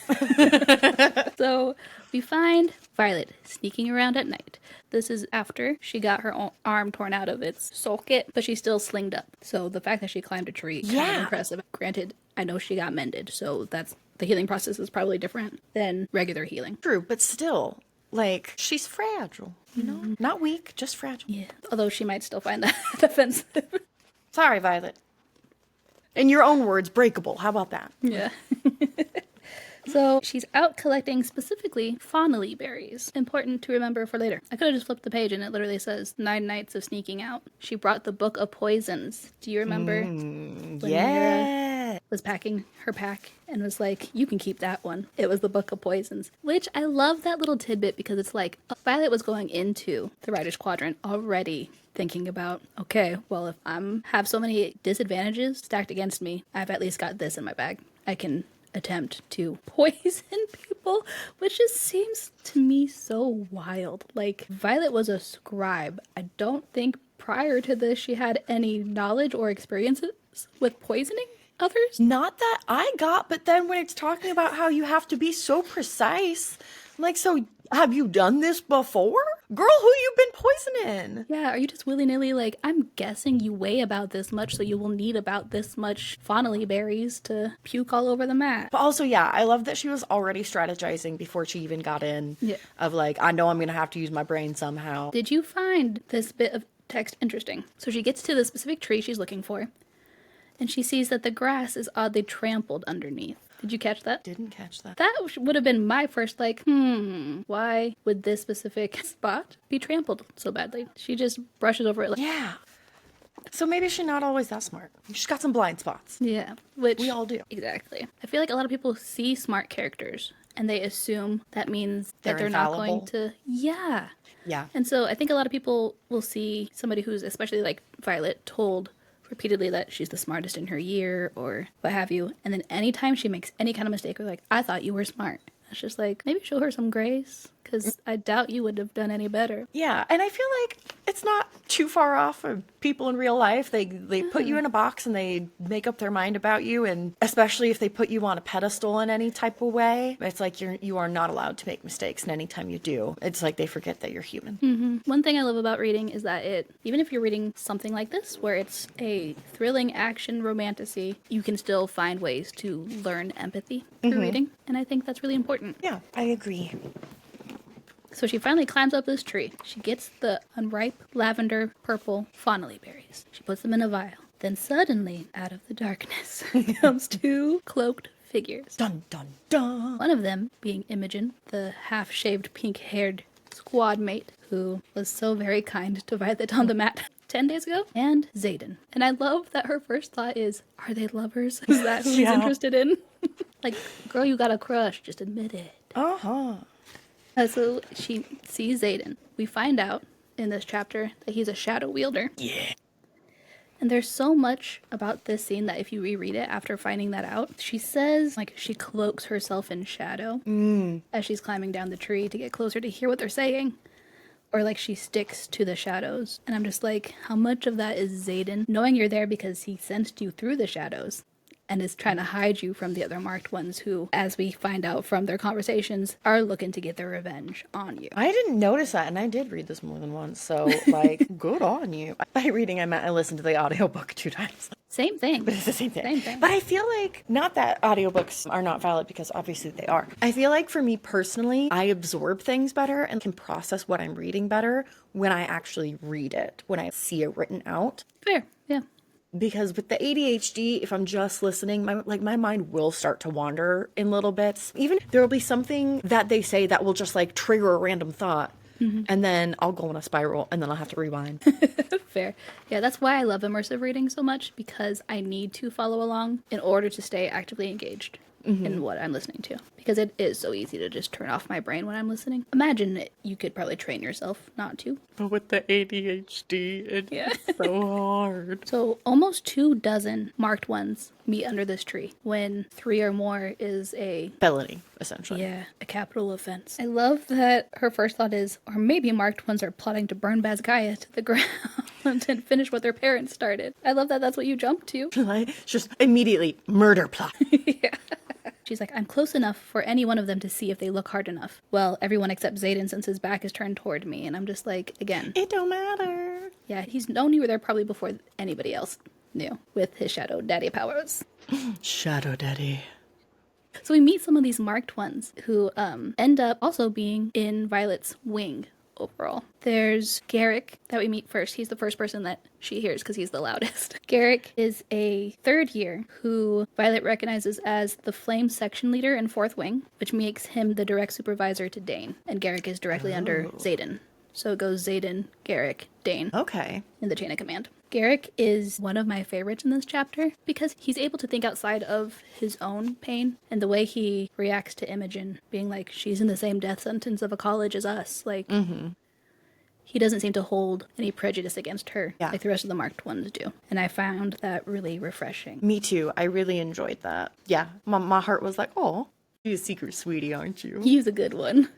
So we find Violet sneaking around at night. This is after she got her arm torn out of its socket, but she's still slinged up. So the fact that she climbed a tree, kind of impressive. Granted, I know she got mended, so that's the healing process is probably different than regular healing. True, but still, Like, she's fragile, you know? Not weak, just fragile. Yeah. Although she might still find that offensive. Sorry, Violet. In your own words, breakable. How about that? Yeah. So she's out collecting specifically Fonnelly berries. Important to remember for later. I could have just flipped the page and it literally says 9 nights of sneaking out. She brought the Book of Poisons. Do you remember when Mira was packing her pack and was like, you can keep that one. It was the Book of Poisons. Which I love that little tidbit because it's like Violet was going into the Writer's Quadrant already thinking about, okay, well, if I'm have so many disadvantages stacked against me, I've at least got this in my bag. I can attempt to poison people, which just seems to me so wild. Like, Violet was a scribe. I don't think prior to this she had any knowledge or experiences with poisoning others. Not that I got, but then when it's talking about how you have to be so precise, like, so have you done this before? Girl, who you been poisoning? Yeah, are you just willy-nilly like, I'm guessing you weigh about this much, so you will need about this much Fonnelly berries to puke all over the mat. But also, yeah, I love that she was already strategizing before she even got in. Yeah. Of like, I know I'm going to have to use my brain somehow. Did you find this bit of text interesting? So she gets to the specific tree she's looking for, and she sees that the grass is oddly trampled underneath. Did you catch that? Didn't catch that. That would have been my first, like, why would this specific spot be trampled so badly? She just brushes over it like, Yeah. So maybe she's not always that smart. She's got some blind spots. yeah, which We all do. Exactly. I feel like a lot of people see smart characters and they assume that means that They're they're not infallible. going to, yeah. Yeah. And so I think a lot of people will see somebody who's, especially like Violet, told repeatedly that she's the smartest in her year or what have you. And then anytime she makes any kind of mistake, we're like, I thought you were smart. It's just like, maybe show her some grace because I doubt you would have done any better. Yeah, and I feel like it's not too far off of people in real life. They put you in a box and they make up their mind about you, and especially if they put you on a pedestal in any type of way, it's like you are not allowed to make mistakes, and anytime you do, it's like they forget that you're human. One thing I love about reading is that even if you're reading something like this, where it's a thrilling action romantasy, you can still find ways to learn empathy through reading. And I think that's really important. Yeah, I agree. So she finally climbs up this tree. She gets the unripe lavender purple Fonnelly berries. She puts them in a vial. Then suddenly, out of the darkness, comes 2 cloaked figures. Dun dun dun. One of them being Imogen, the half-shaved pink-haired squad mate who was so very kind to Violet on the mat 10 days ago, and Xaden. And I love that her first thought is, are they lovers? Is that who he's Yeah. interested in? Like, girl, you got a crush. Just admit it. Uh-huh. So she sees Xaden. We find out in this chapter that he's a shadow wielder. Yeah. And there's so much about this scene that if you reread it after finding that out, she says, like, she cloaks herself in shadow as she's climbing down the tree to get closer to hear what they're saying. Or, like, she sticks to the shadows. And I'm just like, how much of that is Xaden knowing you're there because he sensed you through the shadows and is trying to hide you from the other marked ones who, as we find out from their conversations, are looking to get their revenge on you. I didn't notice that, and I did read this more than once, so, like, good on you. By reading, I meant I listened to the audiobook 2 times. Same thing. But it's the same thing. Same thing. But I feel like, not that audiobooks are not valid, because obviously they are. I feel like for me personally, I absorb things better and can process what I'm reading better when I actually read it, when I see it written out. Fair, yeah. Because with the ADHD, if I'm just listening, my mind will start to wander in little bits. Even there will be something that they say that will just like trigger a random thought. And then I'll go in a spiral and then I'll have to rewind. Fair. Yeah, that's why I love immersive reading so much, because I need to follow along in order to stay actively engaged in what I'm listening to. Because it is so easy to just turn off my brain when I'm listening. Imagine you could probably train yourself not to. But with the ADHD, it's so hard. So almost 24 marked ones meet under this tree when 3 or more is a Felony, essentially. a capital offense. I love that her first thought is, or maybe marked ones are plotting to burn Bazkaya to the ground and finish what their parents started. I love that that's what you jump to. Like, just immediately murder plot. She's like, I'm close enough for any one of them to see if they look hard enough. Well, everyone except Xaden, since his back is turned toward me. And I'm just like, again. It don't matter. Yeah, he's known you were there probably before anybody else knew with his shadow daddy powers. Shadow Daddy. So we meet some of these marked ones who end up also being in Violet's wing overall. There's Garrick that we meet first. He's the first person that she hears because he's the loudest. Garrick is a third year who Violet recognizes as the Flame section leader in Fourth Wing, which makes him the direct supervisor to Dane. And Garrick is directly under Xaden. So it goes Xaden, Garrick, Dane. Okay. In the chain of command. Garrick is one of my favorites in this chapter because he's able to think outside of his own pain, and the way he reacts to Imogen being like, she's in the same death sentence of a college as us. Like, he doesn't seem to hold any prejudice against her like the rest of the marked ones do. And I found that really refreshing. Me too. I really enjoyed that. Yeah. My heart was like, oh, you're a secret sweetie, aren't you? He's a good one.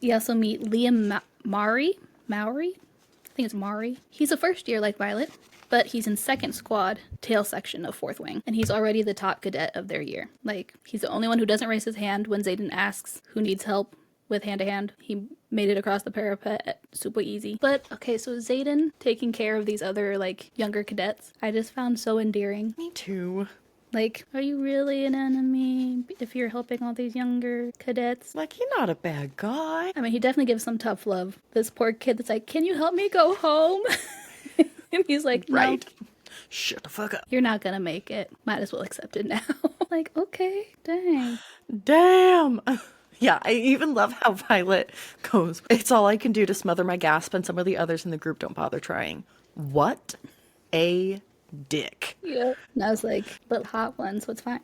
You also meet Liam Maury. I think it's Mari. He's a first year like Violet, but he's in second squad, tail section of Fourth Wing, and he's already the top cadet of their year. Like, he's the only one who doesn't raise his hand when Xaden asks who needs help with hand-to-hand. He made it across the parapet super easy. But, okay, so Xaden taking care of these other, like, younger cadets, I just found so endearing. Me too. Like, are you really an enemy if you're helping all these younger cadets? Like, you're not a bad guy. I mean, he definitely gives some tough love. This poor kid that's like, can you help me go home? And he's like, no. Right. Shut the fuck up. You're not gonna make it. Might as well accept it now. Like, okay, dang. Damn. Yeah, I even love how Violet goes, it's all I can do to smother my gasp, and some of the others in the group don't bother trying. What a dick. Yeah. And I was like, but hot one, so it's fine.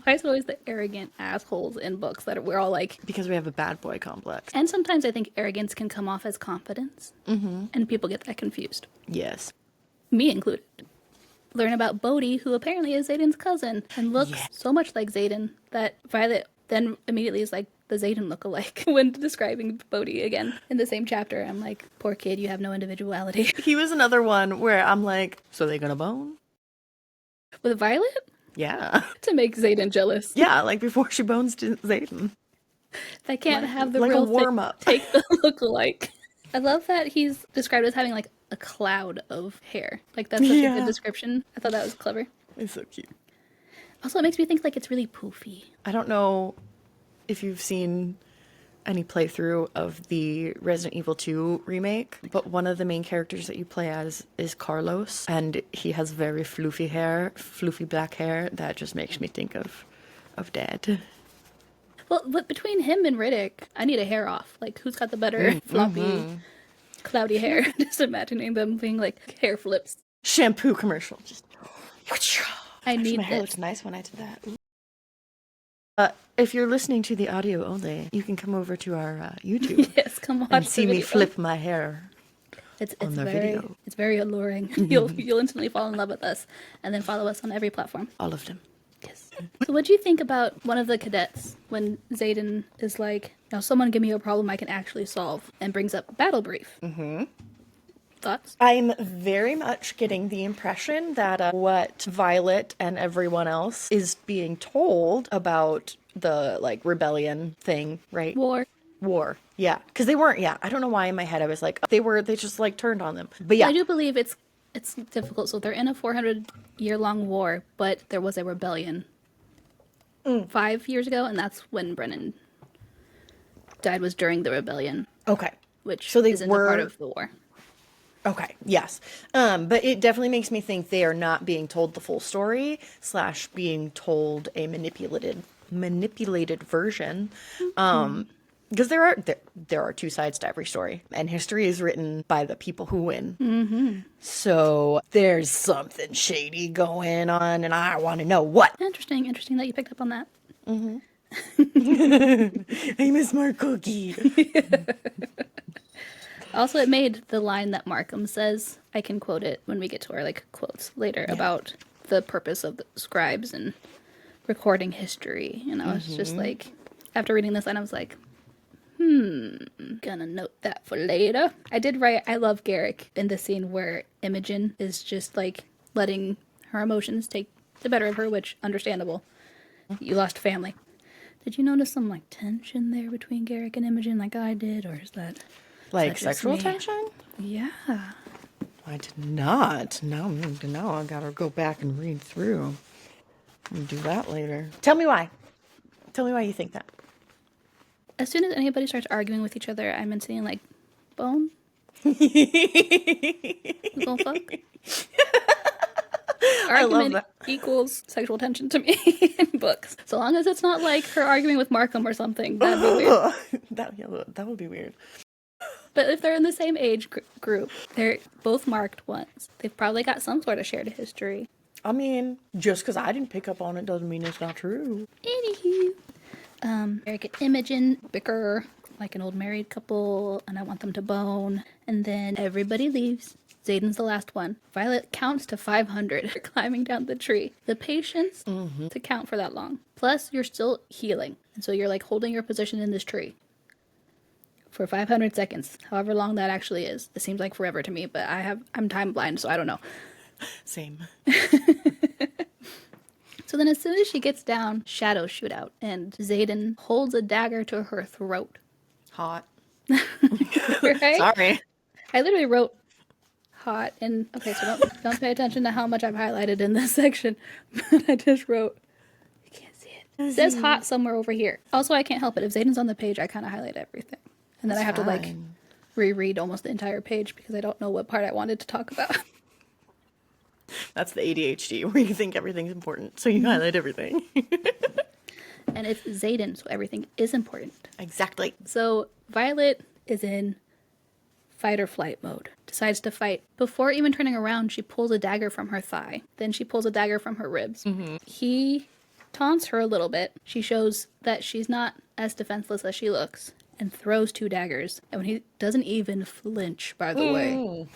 Why is it always the arrogant assholes in books that we're all like... Because we have a bad boy complex. And sometimes I think arrogance can come off as confidence. And people get that confused. Yes. Me included. Learn about Bodhi, who apparently is Xaden's cousin, and looks so much like Xaden that Violet then immediately is like the Xaden look-alike when describing Bodhi again in the same chapter. I'm like, poor kid, you have no individuality. He was another one where I'm like, so they gonna bone? With Violet? Yeah. To make Xaden jealous. Yeah, like before she bones to Xaden. They can't have the like real a warm-up. Take the look-alike. I love that he's described as having like a cloud of hair. Like, that's such a good description. I thought that was clever. It's so cute. Also, it makes me think like it's really poofy. I don't know if you've seen any playthrough of the Resident Evil 2 remake, but one of the main characters that you play as is Carlos, and he has very floofy black hair that just makes me think of Dad. Well, but between him and Riddick, I need a hair off. Like, who's got the better floppy, cloudy hair? Just imagining them being like hair flips. Shampoo commercial. Just. I need my hair looks nice when I did that. If you're listening to the audio only, you can come over to our YouTube. Yes, come watch and see the me video. Flip my hair. It's on the very video. It's very alluring. You'll instantly fall in love with us, and then follow us on every platform. All of them. Yes. So what do you think about one of the cadets when Xaden is like, now someone give me a problem I can actually solve, and brings up battle brief? Thoughts? I'm very much getting the impression that what Violet and everyone else is being told about the, like, rebellion thing, right? War. Yeah. Because they weren't, I don't know why in my head I was like, they just, like, turned on them. But yeah. I do believe it's difficult. So they're in a 400-year-long war, but there was a rebellion 5 years ago, and that's when Brennan died, was during the rebellion. Okay. Which so they isn't were a part of the war. Okay, yes. But it definitely makes me think they are not being told the full story / being told a manipulated version. Because there are two sides to every story, and history is written by the people who win. So there's something shady going on, and I want to know what. Interesting that you picked up on that. I'm a smart cookie. Also, it made the line that Markham says, I can quote it when we get to our like quotes later, about the purpose of the scribes and recording history. And I was just like, after reading this line, I was like, gonna note that for later. I did write, I love Garrick in the scene where Imogen is just like letting her emotions take the better of her, which understandable. You lost family. Did you notice some like tension there between Garrick and Imogen like I did, or is that... Like sexual tension? Yeah. I did not. No, I gotta go back and read through. We'll do that later. Tell me why. Tell me why you think that. As soon as anybody starts arguing with each other, I'm seeing like, bone? You gonna fuck? I love Argument that. equals sexual tension to me in books. So long as it's not like her arguing with Markham or something, that'd be weird. That would be weird. But if they're in the same age group, they're both marked ones. They've probably got some sort of shared history. I mean, just because I didn't pick up on it doesn't mean it's not true. Anywho. Eric and Imogen bicker like an old married couple, and I want them to bone. And then everybody leaves. Xaden's the last one. Violet counts to 500 climbing down the tree. The patience to count for that long. Plus, you're still healing. And so you're like holding your position in this tree for 500 seconds, however long that actually is. It seems like forever to me, but I'm time blind, so I don't know. Same. So then as soon as she gets down, shadows shoot out, and Xaden holds a dagger to her throat. Hot. Right? Sorry. I literally wrote hot, and okay, so don't pay attention to how much I've highlighted in this section, but I just wrote, you can't see it. It says hot somewhere over here. Also, I can't help it. If Xaden's on the page, I kind of highlight everything. And then I have to like reread almost the entire page because I don't know what part I wanted to talk about. That's the ADHD where you think everything's important, so you highlight everything. And it's Xaden, so everything is important. Exactly. So Violet is in fight or flight mode. Decides to fight. Before even turning around, she pulls a dagger from her thigh. Then she pulls a dagger from her ribs. He taunts her a little bit. She shows that she's not as defenseless as she looks and throws 2 daggers. And when he doesn't even flinch, by the way,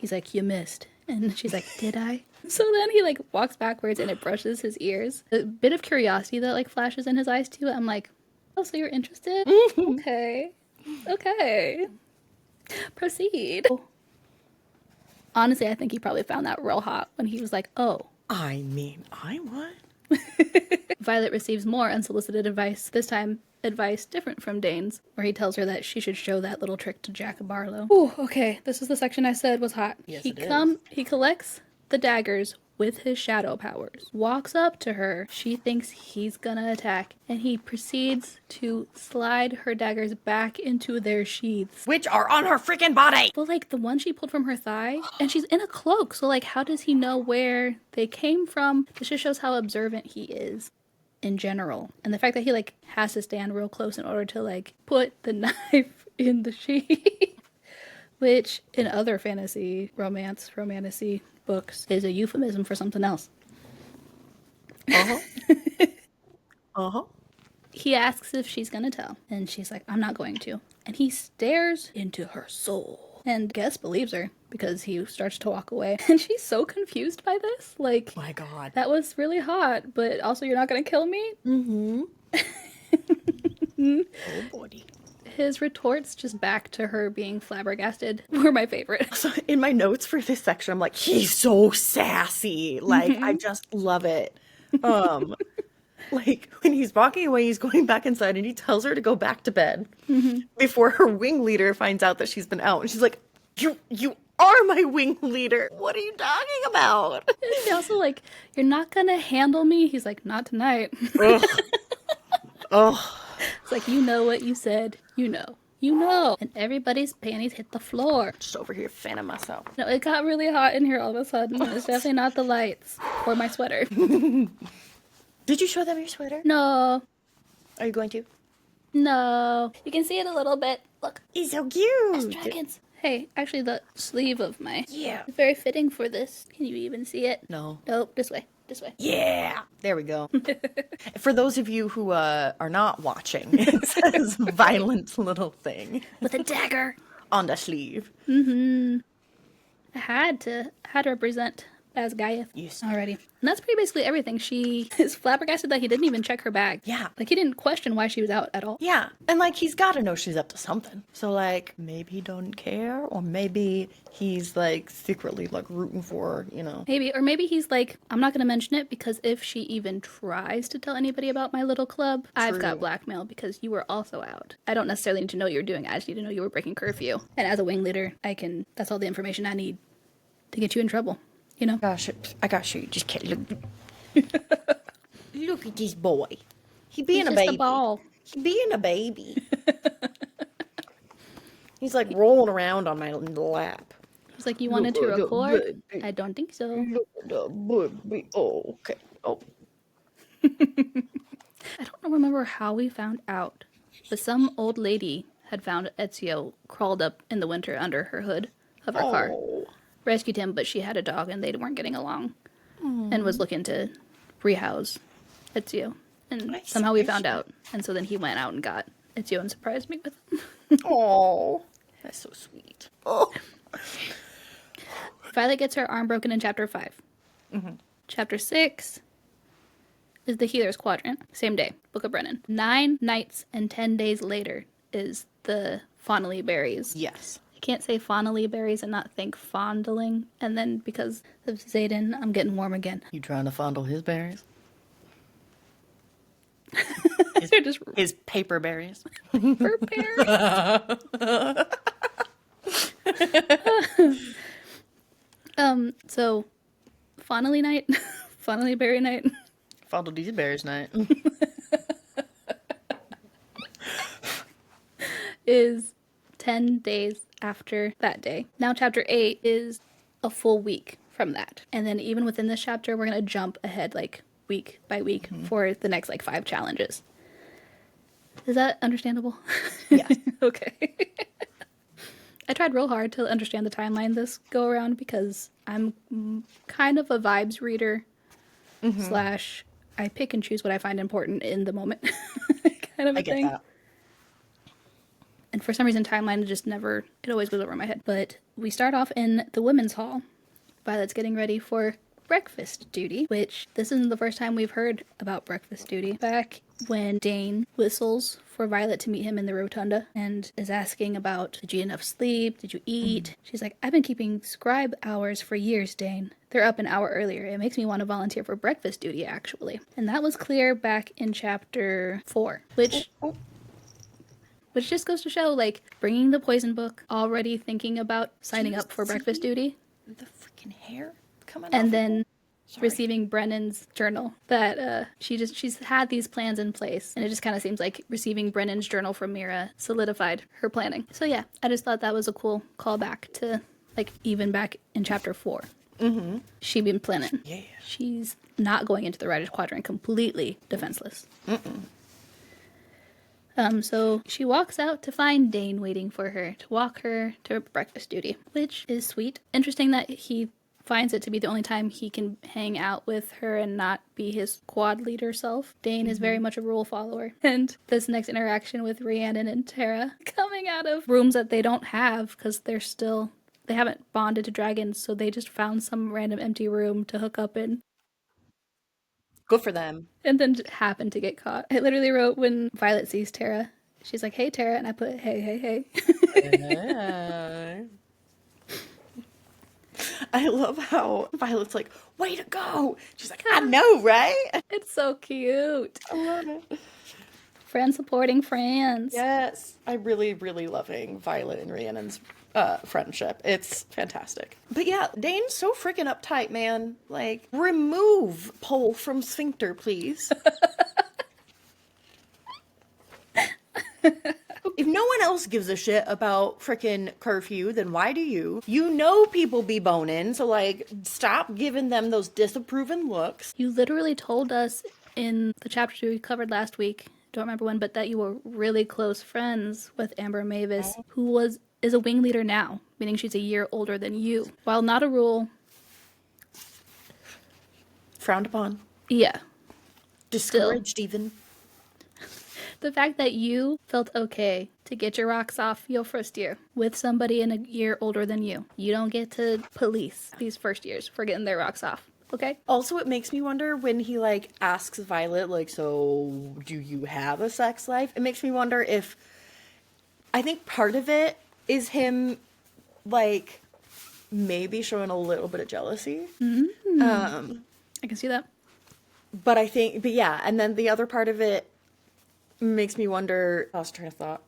he's like, you missed. And she's like, did I? So then he like walks backwards and it brushes his ears. A bit of curiosity that like flashes in his eyes too. I'm like, oh, so you're interested? Okay. Proceed. Honestly, I think he probably found that real hot when he was like, oh. I mean, I would. Violet receives more unsolicited advice, this time advice different from Dane's, where he tells her that she should show that little trick to Jack Barlow. Ooh, okay, this is the section I said was hot. Yes, He collects the daggers with his shadow powers, walks up to her, she thinks he's gonna attack, and he proceeds to slide her daggers back into their sheaths. Which are on her freaking body! Well, like, the one she pulled from her thigh, and she's in a cloak, so, like, how does he know where they came from? This just shows how observant he is in general. And the fact that he, like, has to stand real close in order to, like, put the knife in the sheath. Which, in other fantasy, romantasy books, is a euphemism for something else. He asks if she's gonna tell, and she's like, I'm not going to. And he stares into her soul. And Guess believes her, because he starts to walk away. And she's so confused by this. Like, My God. that was really hot, but also you're not gonna kill me? Oh, boy. His retorts just back to her being flabbergasted were my favorite. So in my notes for this section, I'm like, he's so sassy. Like, I just love it. Like, when he's walking away, he's going back inside and he tells her to go back to bed before her wing leader finds out that she's been out. And she's like, you are my wing leader. What are you talking about? He also like, you're not gonna handle me? He's like, not tonight. Oh. It's like, you know what you said. You know. And everybody's panties hit the floor. Just over here fanning myself. No, it got really hot in here all of a sudden. It's definitely not the lights or my sweater. Did you show them your sweater? No. Are you going to? No. You can see it a little bit. Look. He's so cute. That's dragons. Hey, actually the sleeve of my... Yeah. It's very fitting for this. Can you even see it? No. Nope, this way. This way. Yeah. There we go. For those of you who are not watching, it says violent little thing With a dagger. on the sleeve. I had to represent as Gaia Yes. already. And that's pretty basically everything. She is flabbergasted that he didn't even check her bag. Yeah. Like, he didn't question why she was out at all. Yeah. And, like, he's got to know she's up to something. So, like, maybe he doesn't care. Or maybe he's, like, secretly, like, rooting for her, you know. Maybe. Or maybe he's like, I'm not going to mention it because if she even tries to tell anybody about my little club, I've got blackmail because you were also out. I don't necessarily need to know what you're doing. I just need to know you were breaking curfew. And as a wing leader, that's all the information I need to get you in trouble. You know? Gosh, I got you. Just kidding. Look at this boy. He He's being a just a baby. ball. He being a baby. He's like rolling around on my lap. He's like, you Look wanted to at the record? baby. I don't think so. Look at the baby. Oh, okay. Oh. I don't remember how we found out, but some old lady had found Ezio crawled up in the winter under her hood of her car. Oh. Rescued him, but she had a dog and they weren't getting along. And was looking to rehouse Ezio. And somehow we found out. And so then he went out and got Ezio and surprised me with him. Oh. That's so sweet. Oh. Violet gets her arm broken in chapter 5. Chapter 6 is the Healer's Quadrant. Same day, Book of Brennan. 9 nights and 10 days later is the Fonnelly berries. Yes. I can't say Fonnelly berries and not think fondling. And then because of Zayden, I'm getting warm again. You trying to fondle his berries? They're just His paper berries. for berries. So Fonnelly night, Fonnelly berry night. Fondle these berries night. Is 10 days after that day. Now chapter 8 is a full week from that. And then even within this chapter, we're going to jump ahead like week by week for the next like 5 challenges. Is that understandable? Yes. Okay. I tried real hard to understand the timeline this go around because I'm kind of a vibes reader slash I pick and choose what I find important in the moment kind of a I get thing. that. And for some reason, timeline just never, it always goes over my head. But we start off in the women's hall. Violet's getting ready for breakfast duty, which this isn't the first time we've heard about breakfast duty. Back when Dane whistles for Violet to meet him in the rotunda and is asking about, did you get enough sleep? Did you eat? She's like, I've been keeping scribe hours for years, Dane. They're up an hour earlier. It makes me want to volunteer for breakfast duty, actually. And that was clear back in chapter 4, which just goes to show, like, bringing the poison book, already thinking about signing up for breakfast duty. The freaking hair coming And off. then receiving Brennan's journal that she's had these plans in place, and it just kind of seems like receiving Brennan's journal from Mira solidified her planning. So yeah, I just thought that was a cool callback to like even back in chapter 4. She been planning. Yeah. She's not going into the Writer's Quadrant completely defenseless. So she walks out to find Dane waiting for her to walk her to breakfast duty, which is sweet. Interesting that he finds it to be the only time he can hang out with her and not be his quad leader self. Dane is very much a rule follower. And this next interaction with Rhiannon and Tara coming out of rooms that they don't have because they haven't bonded to dragons, so they just found some random empty room to hook up in. Good for them. And then happened to get caught. I literally wrote when Violet sees Tara, she's like, hey, Tara, and I put, hey, hey, hey. I love how Violet's like, way to go. She's like, I know, right? It's so cute. I love it. Friends supporting friends. Yes. I'm really, really loving Violet and Rhiannon's friendship. It's fantastic. But yeah, Dane's so freaking uptight, man. Like, remove pole from sphincter, please. If no one else gives a shit about frickin' curfew, then why do you? You know people be boning, so like, stop giving them those disapproving looks. You literally told us in the chapters we covered last week, don't remember when, but that you were really close friends with Amber Mavis, who is a wing leader now, meaning she's a year older than you. While not a rule, Frowned upon. yeah. Discouraged even. The fact that you felt okay to get your rocks off your first year with somebody in a year older than you. You don't get to police these first years for getting their rocks off, okay? Also, it makes me wonder when he, like, asks Violet, like, so, do you have a sex life? It makes me wonder if, I think part of it is him, like, maybe showing a little bit of jealousy. I can see that. But I think, but yeah, and then the other part of it makes me wonder, I lost train of thought.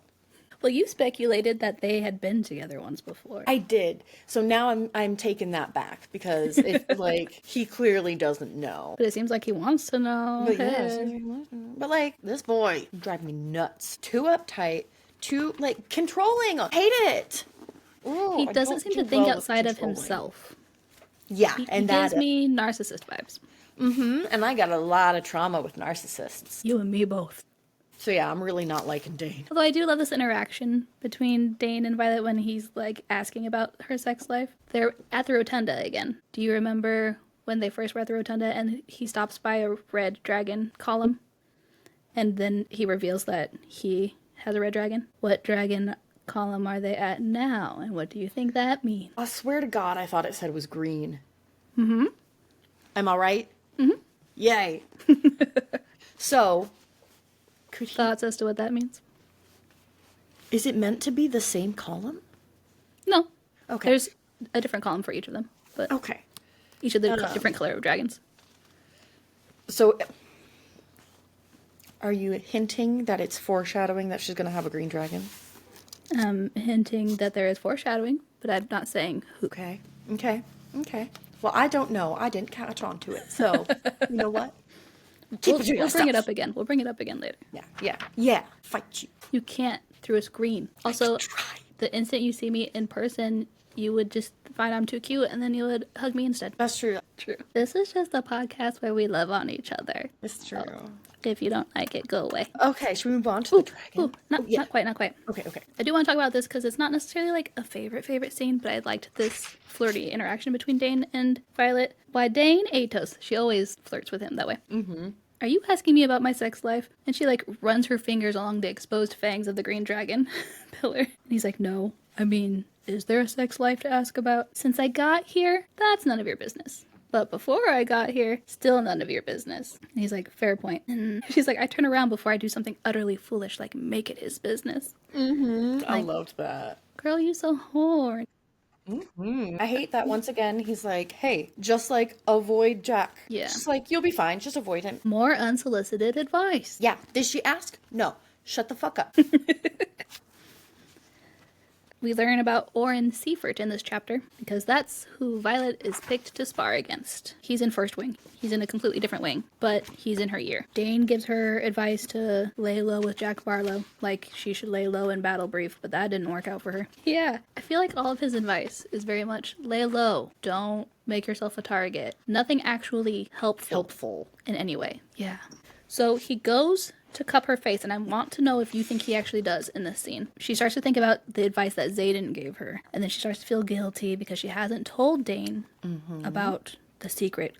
Well, you speculated that they had been together once before. I did. So now I'm taking that back because if like he clearly doesn't know. But it seems like he wants to know. But yes, Hey. but like this boy drive me nuts. Too uptight, too like controlling. I hate it. Ooh, He I doesn't don't seem do to think well with outside of controlling. himself. Yeah, He and that gives me narcissist vibes. and I got a lot of trauma with narcissists. You and me both. So yeah, I'm really not liking Dane. Although I do love this interaction between Dane and Violet when he's like asking about her sex life. They're at the rotunda again. Do you remember when they first were at the rotunda and he stops by a red dragon column? And then he reveals that he has a red dragon. What dragon column are they at now? And what do you think that means? I swear to God, I thought it said it was green. Mm-hmm. Am I right? Mm-hmm. Yay. So, could he... Thoughts as to what that means? Is it meant to be the same column? No. Okay. There's a different column for each of them. But Okay. each of the different color of dragons. So, are you hinting that it's foreshadowing that she's going to have a green dragon? Hinting that there is foreshadowing, but I'm not saying who. Okay. Okay. Well, I don't know. I didn't catch on to it. So, you know what? Keep We'll it to bring it yourself. up again. We'll bring it up again later. Yeah. Fight you. You can't through a screen. Also, Try. the instant you see me in person, you would just find I'm too cute, and then you would hug me instead. That's true. True. This is just a podcast where we love on each other. It's true. If you don't like it, go away. Okay, should we move on to the dragon? Ooh, not quite. Okay. I do want to talk about this because it's not necessarily like a favorite scene, but I liked this flirty interaction between Dane and Violet. Why Dane Atos? She always flirts with him that way. Mm-hmm. Are you asking me about my sex life? And she like runs her fingers along the exposed fangs of the green dragon pillar. And he's like, no. I mean, is there a sex life to ask about? Since I got here, that's none of your business. But before I got here, still none of your business. And he's like, fair point. And she's like, I turn around before I do something utterly foolish, like make it his business. I loved that. Girl, you so horny. I hate that once again he's like, hey, just like avoid Jack. Yeah. Just like, you'll be fine. Just avoid him. More unsolicited advice. Yeah. Did she ask? No. Shut the fuck up. We learn about Oren Seifert in this chapter, because that's who Violet is picked to spar against. He's in first wing. He's in a completely different wing, but he's in her ear. Dane gives her advice to lay low with Jack Barlow, like she should lay low in battle brief, but that didn't work out for her. Yeah, I feel like all of his advice is very much lay low. Don't make yourself a target. Nothing actually helpful in any way. Yeah. So he goes to cup her face, and I want to know if you think he actually does in this scene. She starts to think about the advice that Xaden gave her, and then she starts to feel guilty because she hasn't told Dane about the secret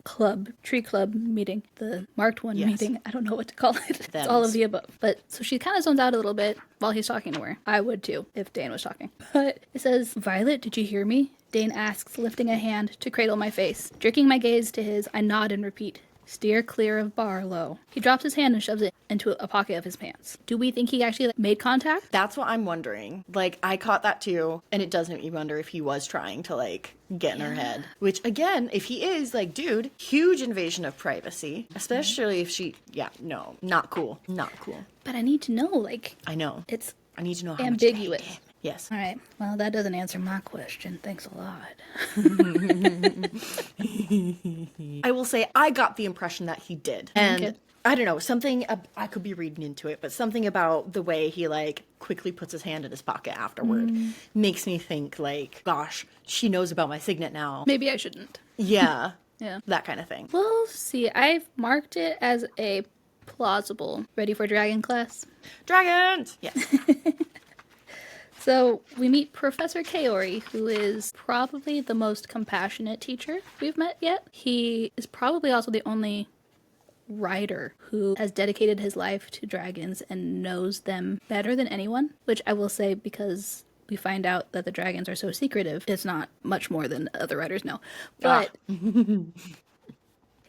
tree club meeting, the marked one meeting. I don't know what to call it. It's all of the above. But so she kind of zones out a little bit while he's talking to her. I would too, if Dane was talking. But it says, Violet, did you hear me? Dane asks, lifting a hand to cradle my face. Jerking my gaze to his, I nod and repeat, steer clear of Barlow. He drops his hand and shoves it into a pocket of his pants. Do we think he actually made contact? That's what I'm wondering. Like, I caught that too, and it does make me wonder if he was trying to, like, get in her head. Which, again, if he is, like, dude, huge invasion of privacy. Especially if she, no, not cool. Not cool. But I need to know, like... I know. It's I need to know how ambiguous. much you hate him. Yes. All right. Well, that doesn't answer my question. Thanks a lot. I will say I got the impression that he did. And Okay. I don't know, something, I could be reading into it, but something about the way he, like, quickly puts his hand in his pocket afterward makes me think, like, gosh, she knows about my signet now. Maybe I shouldn't. Yeah. Yeah. That kind of thing. We'll see. I've marked it as a plausible ready for dragon class. Dragons! Yes. So we meet Professor Kaori, who is probably the most compassionate teacher we've met yet. He is probably also the only writer who has dedicated his life to dragons and knows them better than anyone, which I will say, because we find out that the dragons are so secretive, it's not much more than other writers know. But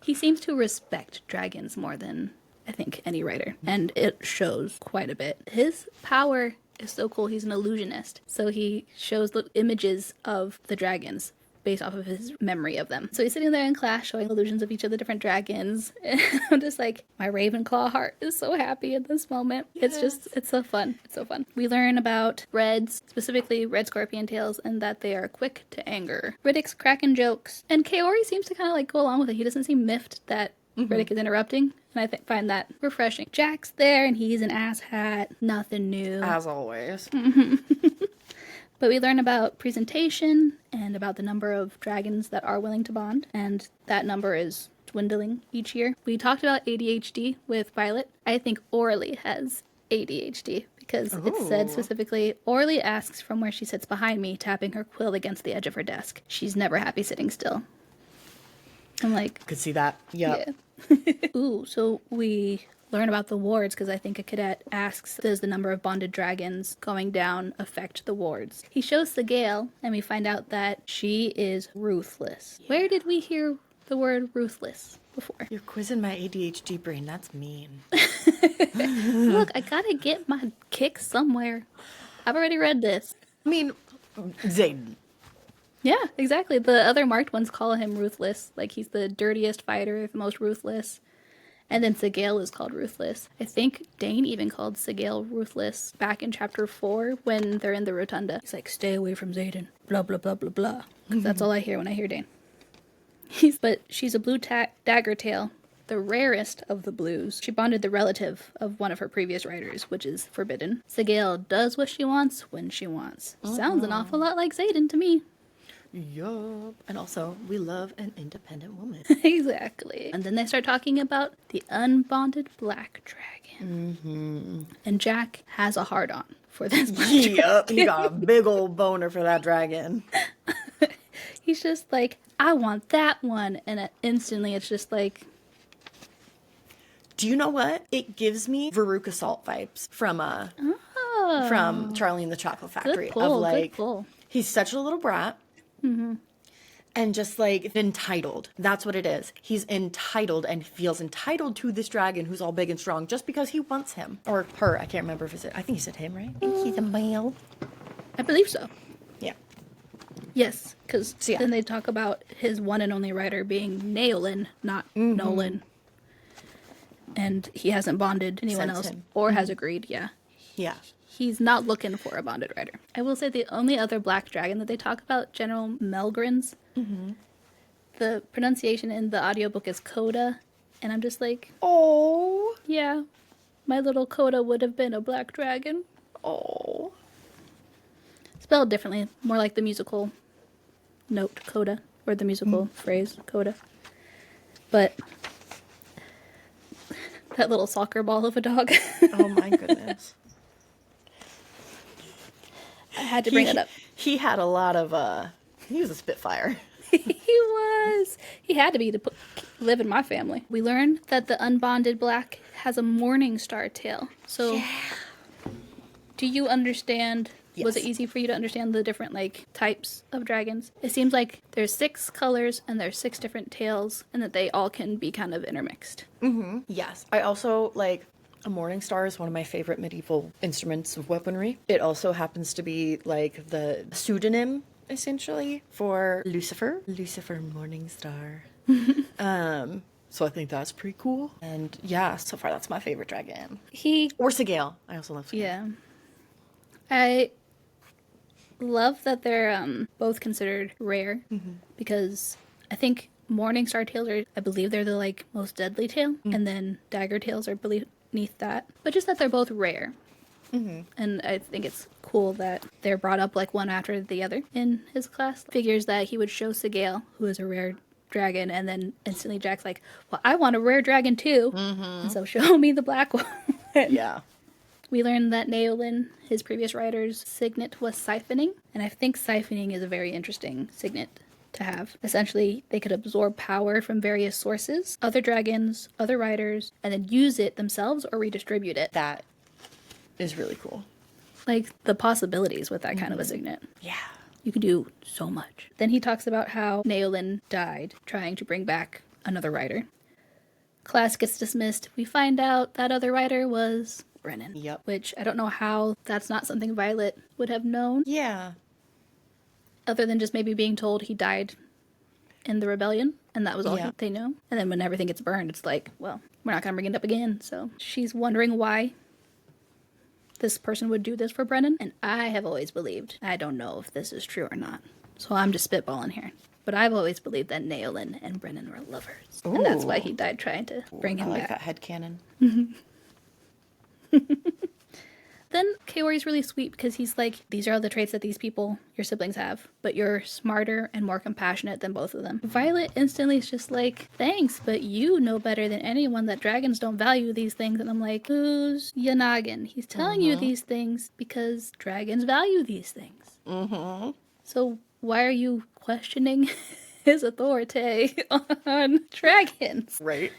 he seems to respect dragons more than I think any writer, and it shows quite a bit. His power is so cool. He's an illusionist, so he shows the images of the dragons based off of his memory of them. So he's sitting there in class showing illusions of each of the different dragons. And I'm just like, my Ravenclaw heart is so happy in this moment. Yes. It's so fun. It's so fun. We learn about Reds, specifically red scorpion tails, and that they are quick to anger. Riddick's cracking jokes. And Kaori seems to kind of like go along with it. He doesn't seem miffed that Riddick is interrupting. And I find that refreshing. Jack's there and he's an asshat. Nothing new. As always. But we learn about presentation and about the number of dragons that are willing to bond. And that number is dwindling each year. We talked about ADHD with Violet. I think Orly has ADHD because it said specifically, Orly asks from where she sits behind me, tapping her quill against the edge of her desk. She's never happy sitting still. I'm like... Could see that. Yep. Yeah. Ooh, so we learn about the wards because I think a cadet asks, does the number of bonded dragons going down affect the wards? He shows Sigale, and we find out that she is ruthless. Yeah. Where did we hear the word ruthless before? You're quizzing my ADHD brain. That's mean. Look, I gotta get my kick somewhere. I've already read this. I mean, Zayden. Yeah, exactly. The other marked ones call him ruthless. Like, he's the dirtiest fighter, the most ruthless. And then Sigale is called ruthless. I think Dane even called Sigale ruthless back in chapter 4 when they're in the rotunda. He's like, stay away from Zayden. Blah, blah, blah, blah, blah. Because that's all I hear when I hear Dane. But she's a blue dagger tail, the rarest of the blues. She bonded the relative of one of her previous riders, which is forbidden. Sigale does what she wants when she wants. Sounds an awful lot like Zayden to me. Yup. And also, we love an independent woman. Exactly. And then they start talking about the unbonded black dragon. And Jack has a hard-on for this black dragon. He got a big old boner for that dragon. He's just like, I want that one. And instantly it's just like... Do you know what? It gives me Veruca Salt vibes from Charlie and the Chocolate Factory. Good pull, of like, good pull. He's such a little brat. And just like entitled. That's what it is. He's entitled and feels entitled to this dragon who's all big and strong just because he wants him. Or her. I can't remember if it's... I think he said him, right? I think he's a male. I believe so. Yeah. Yes, because then they talk about his one and only rider being Naolin, not Nolan. And he hasn't bonded anyone Since else him. or has agreed, yeah. He's not looking for a bonded rider. I will say the only other black dragon that they talk about, General Melgrins, the pronunciation in the audiobook is Coda, and I'm just like, Oh. yeah, my little Coda would have been a black dragon. Oh. Spelled differently, more like the musical note Coda, or the musical phrase Coda. But that little soccer ball of a dog. Oh my goodness. I had to bring it up. He had a lot of, he was a Spitfire. He was. He had to be to live in my family. We learned that the unbonded black has a morning star tail. So, do you understand? Yes. Was it easy for you to understand the different like types of dragons? It seems like there's 6 colors and there's 6 different tails, and that they all can be kind of intermixed. Yes. I also like... A morning star is one of my favorite medieval instruments of weaponry. It also happens to be like the pseudonym, essentially, for Lucifer. Lucifer Morningstar. So I think that's pretty cool. And yeah, so far that's my favorite dragon. Or Sigale. I also love Sigale. Yeah. I love that they're both considered rare because I think morning star tails are, I believe they're the like most deadly tail, and then dagger tails are beneath that, but just that they're both rare. And I think it's cool that they're brought up like one after the other in his class. Figures that he would show Sigale, who is a rare dragon, and then instantly Jack's like, well, I want a rare dragon too. And so show me the black one. Yeah. We learned that Naolin, his previous rider's signet was siphoning, and I think siphoning is a very interesting signet to have. Essentially, they could absorb power from various sources, other dragons, other riders, and then use it themselves or redistribute it. That is really cool. Like, the possibilities with that kind of a signet. Yeah. You could do so much. Then he talks about how Naolin died trying to bring back another rider. Class gets dismissed. We find out that other rider was Brennan. Yep. Which I don't know how that's not something Violet would have known. Yeah. other than just maybe being told he died in the rebellion, and that was all they know. And then when everything gets burned, it's like, well, we're not going to bring it up again. So she's wondering why this person would do this for Brennan. And I have always believed, I don't know if this is true or not, so I'm just spitballing here, but I've always believed that Naolin and Brennan were lovers. Ooh. And that's why he died trying to bring him back. That headcanon. Then Kaori's really sweet because he's like, these are all the traits that these people, your siblings, have, but you're smarter and more compassionate than both of them. Violet instantly is just like, thanks, but you know better than anyone that dragons don't value these things. And I'm like, who's Yanagin? He's telling you these things because dragons value these things. So why are you questioning his authority on dragons? Right.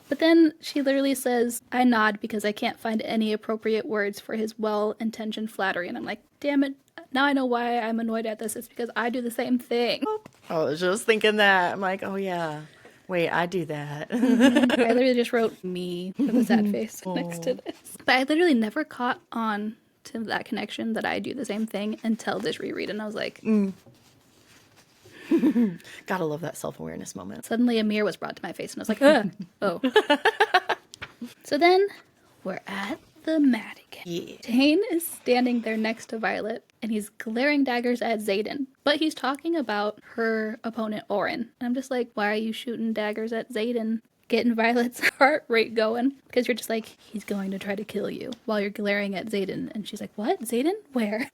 But then she literally says, I nod because I can't find any appropriate words for his well-intentioned flattery. And I'm like, damn it, now I know why I'm annoyed at this. It's because I do the same thing. I was just thinking that. I'm like, oh yeah, wait, I do that. I literally just wrote me with a sad face next to this. But I literally never caught on to that connection that I do the same thing until this reread. And I was like... Gotta love that self-awareness moment. Suddenly a mirror was brought to my face and I was like, oh. So then we're at the mat again. Yeah. Dane is standing there next to Violet and he's glaring daggers at Xaden. But he's talking about her opponent, Orin. And I'm just like, why are you shooting daggers at Xaden? Getting Violet's heart rate going. Because you're just like, he's going to try to kill you while you're glaring at Xaden. And she's like, what? Xaden? Where?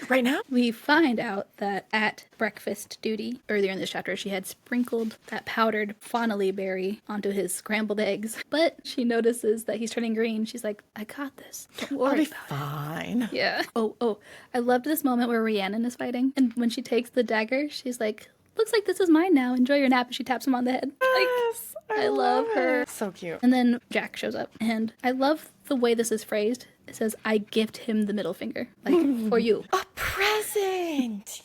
Right now? We find out that at breakfast duty, earlier in this chapter, she had sprinkled that powdered Fonnelly berry onto his scrambled eggs. But she notices that he's turning green. She's like, I got this. Don't worry I'll be about fine. it. Yeah. Oh. I loved this moment where Rhiannon is fighting. And when she takes the dagger, she's like, looks like this is mine now. Enjoy your nap. And she taps him on the head. Yes, I love her. So cute. And then Jack shows up. And I love the way this is phrased. It says, I gift him the middle finger. Like, for you. A present!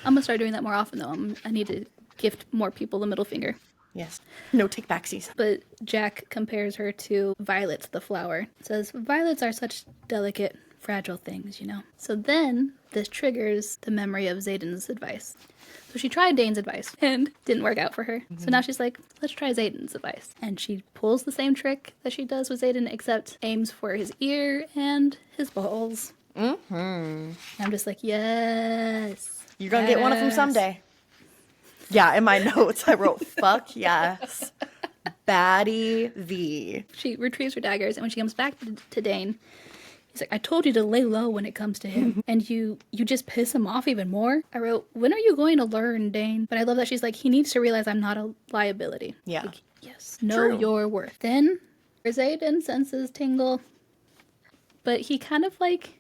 I'm going to start doing that more often, though. I need to gift more people the middle finger. Yes. No take backsies. But Jack compares her to Violet, the flower. It says, violets are such delicate, fragile things, you know. So then this triggers the memory of Xaden's advice. So she tried Dane's advice and didn't work out for her. So now she's like, let's try Xaden's advice. And she pulls the same trick that she does with Xaden, except aims for his ear and his balls. I'm just like, yes. You're gonna get one of them someday. Yeah, in my notes I wrote, fuck yes. Baddie V. She retrieves her daggers, and when she comes back to Dane, he's like, I told you to lay low when it comes to him, and you just piss him off even more. I wrote, when are you going to learn, Dane? But I love that she's like, he needs to realize I'm not a liability. Yeah. Like, yes. Know your worth. Then Xaden senses tingle, but he kind of like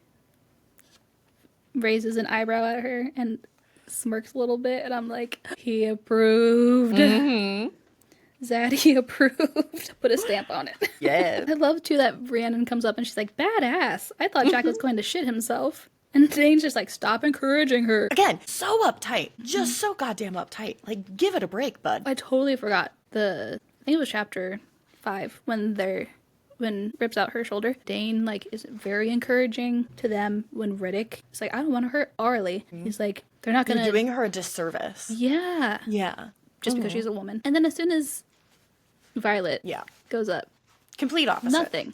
raises an eyebrow at her and smirks a little bit, and I'm like, he approved. Zaddy approved. Put a stamp on it. Yes. I love too that Rhiannon comes up and she's like, badass. I thought Jack was going to shit himself. And Dane's just like, stop encouraging her. Again, so uptight. Just so goddamn uptight. Like, give it a break, bud. I totally forgot I think it was chapter 5 when rips out her shoulder. Dane like is very encouraging to them when Riddick is like, I don't want to hurt Arlie. He's like, they're not gonna. You're doing her a disservice. Yeah. Yeah. Just because she's a woman. And then as soon as Violet goes up, Complete opposite.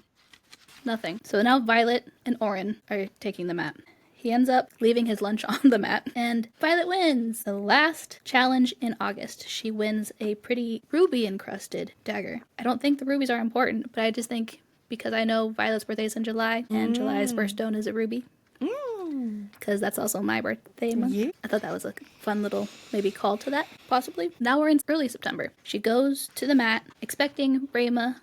Nothing. So now Violet and Orin are taking the mat. He ends up leaving his lunch on the mat, and Violet wins. The last challenge in August, she wins a pretty ruby-encrusted dagger. I don't think the rubies are important, but I just think because I know Violet's birthday is in July, and July's first stone is a ruby. Because that's also my birthday month. Yeah. I thought that was a fun little maybe call to that, possibly. Now we're in early September. She goes to the mat, expecting Rayma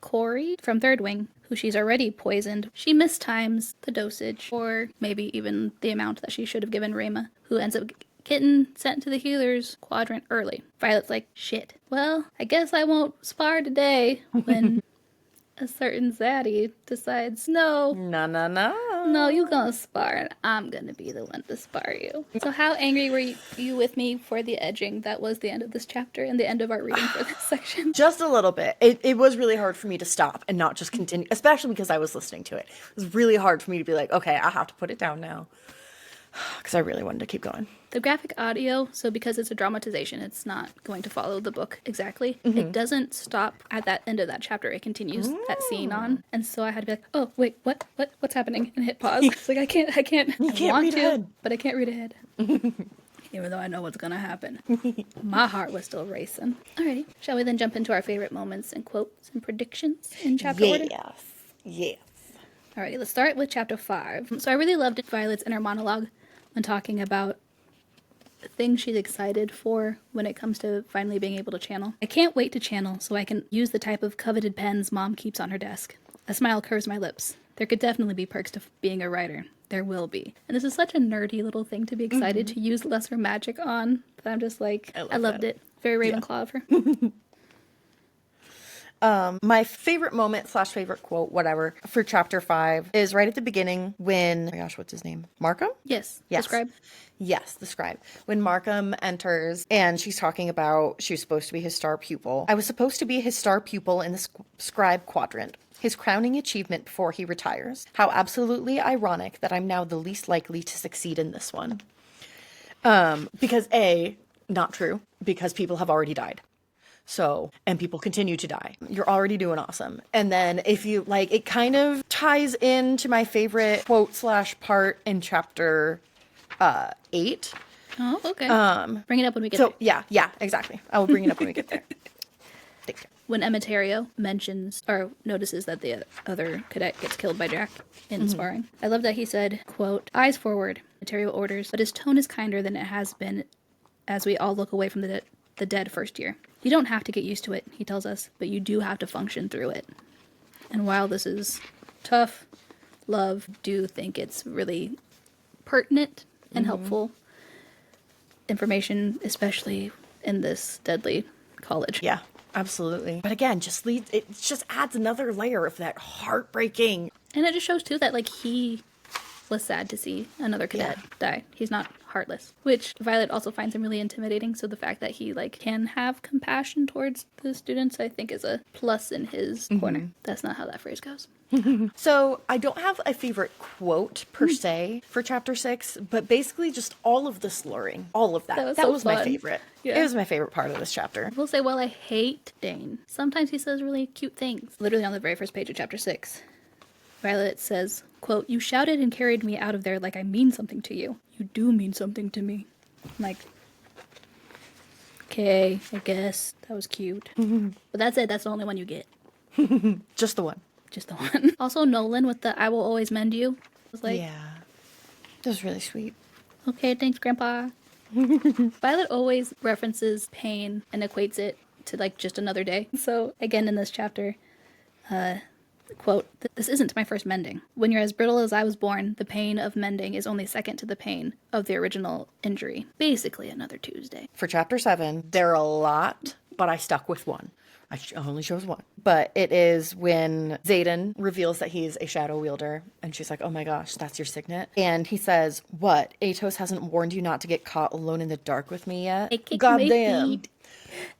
Corey from Third Wing, who she's already poisoned. She mistimes the dosage, or maybe even the amount that she should have given Rayma, who ends up getting sent to the healer's quadrant early. Violet's like, shit. Well, I guess I won't spar today, when a certain zaddy decides, no, you gonna spar, and I'm gonna be the one to spar you. So how angry were you with me for the edging? That was the end of this chapter and the end of our reading for this section. Just a little bit. It was really hard for me to stop and not just continue, especially because I was listening to it. It was really hard for me to be like, okay, I have to put it down now. Because I really wanted to keep going. The graphic audio, so because it's a dramatization, it's not going to follow the book exactly. It doesn't stop at that end of that chapter. It continues that scene on. And so I had to be like, oh, wait, what's happening? And hit pause. It's like, I can't, You I can't want read to, ahead. but I can't read ahead. Even though I know what's going to happen. My heart was still racing. Alrighty. Shall we then jump into our favorite moments and quotes and predictions in chapter order? Yes. Alrighty, let's start with chapter 5. So I really loved Violet's inner monologue when talking about things she's excited for when it comes to finally being able to channel. I can't wait to channel so I can use the type of coveted pens Mom keeps on her desk. A smile curves my lips. There could definitely be perks to being a writer. There will be. And this is such a nerdy little thing to be excited to use lesser magic on. But I'm just like, I loved it. Very Ravenclaw of her. My favorite moment / favorite quote, whatever, for chapter 5 is right at the beginning when, oh my gosh, what's his name? Markham? Yes. Yes. The scribe. Yes, the scribe. When Markham enters and she's talking about she was supposed to be his star pupil. I was supposed to be his star pupil in the scribe quadrant. His crowning achievement before he retires. How absolutely ironic that I'm now the least likely to succeed in this one. Because A, not true, because people have already died. So, and people continue to die. You're already doing awesome. And then if you like, it kind of ties into my favorite quote / part in chapter 8. Oh, okay. Bring it up when we get there. Yeah, exactly. I will bring it up when we get there. Thank you. When Emetario mentions or notices that the other cadet gets killed by Jack in sparring. I love that he said, quote, eyes forward, Emetario orders, but his tone is kinder than it has been as we all look away from the dead first year. You don't have to get used to it, he tells us, but you do have to function through it. And while this is tough, love, do think it's really pertinent and helpful information, especially in this deadly college. Yeah, absolutely. But again, it just adds another layer of that heartbreaking. And it just shows too that like he was sad to see another cadet die. He's not heartless, which Violet also finds him really intimidating. So the fact that he like can have compassion towards the students, I think, is a plus in his corner. That's not how that phrase goes. So I don't have a favorite quote per se for chapter 6, but basically just all of the slurring, all of that. That was my favorite. Yeah. It was my favorite part of this chapter. I will say, while I hate Dane, sometimes he says really cute things. Literally on the very first page of chapter 6, Violet says, quote, you shouted and carried me out of there like I mean something to you. You do mean something to me. I'm like, okay, I guess. That was cute. But that's it. That's the only one you get. Just the one. Just the one. Also, Nolan with the I will always mend you. Was like, Yeah. That was really sweet. Okay, thanks, Grandpa. Violet always references pain and equates it to like just another day. So again, in this chapter, quote, this isn't my first mending. When you're as brittle as I was born, the pain of mending is only second to the pain of the original injury. Basically another Tuesday. For chapter 7, there are a lot, but I stuck with one. I only chose one. But it is when Xaden reveals that he's a shadow wielder. And she's like, oh my gosh, that's your signet. And he says, what? Atos hasn't warned you not to get caught alone in the dark with me yet? Goddamn.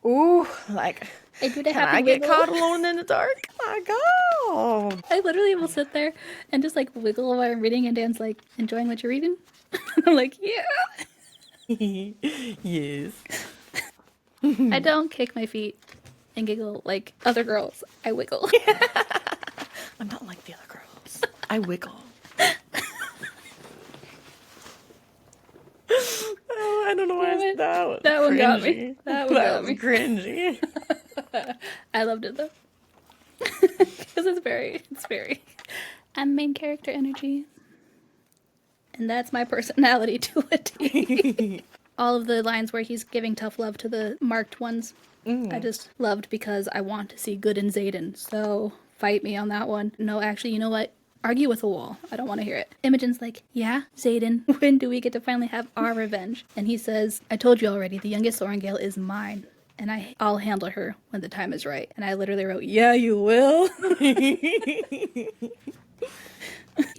Ooh, like, can I get caught alone in the dark? My God. I literally will sit there and just like wiggle while I'm reading, and Dan's like, enjoying what you're reading? I'm like, yeah. Yes. I don't kick my feet and giggle like other girls. I wiggle. I'm not like the other girls. I wiggle. Oh, I don't know why that one got me. That one got me. Cringy. I loved it though. Because it's very, I'm main character energy. And that's my personality to a T. All of the lines where he's giving tough love to the marked ones, I just loved because I want to see good in Xaden. So fight me on that one. No, actually, you know what? Argue with a wall. I don't want to hear it. Imogen's like, yeah, Xaden, when do we get to finally have our revenge? And he says, I told you already, the youngest Sorengale is mine. And I'll handle her when the time is right. And I literally wrote, yeah, you will. He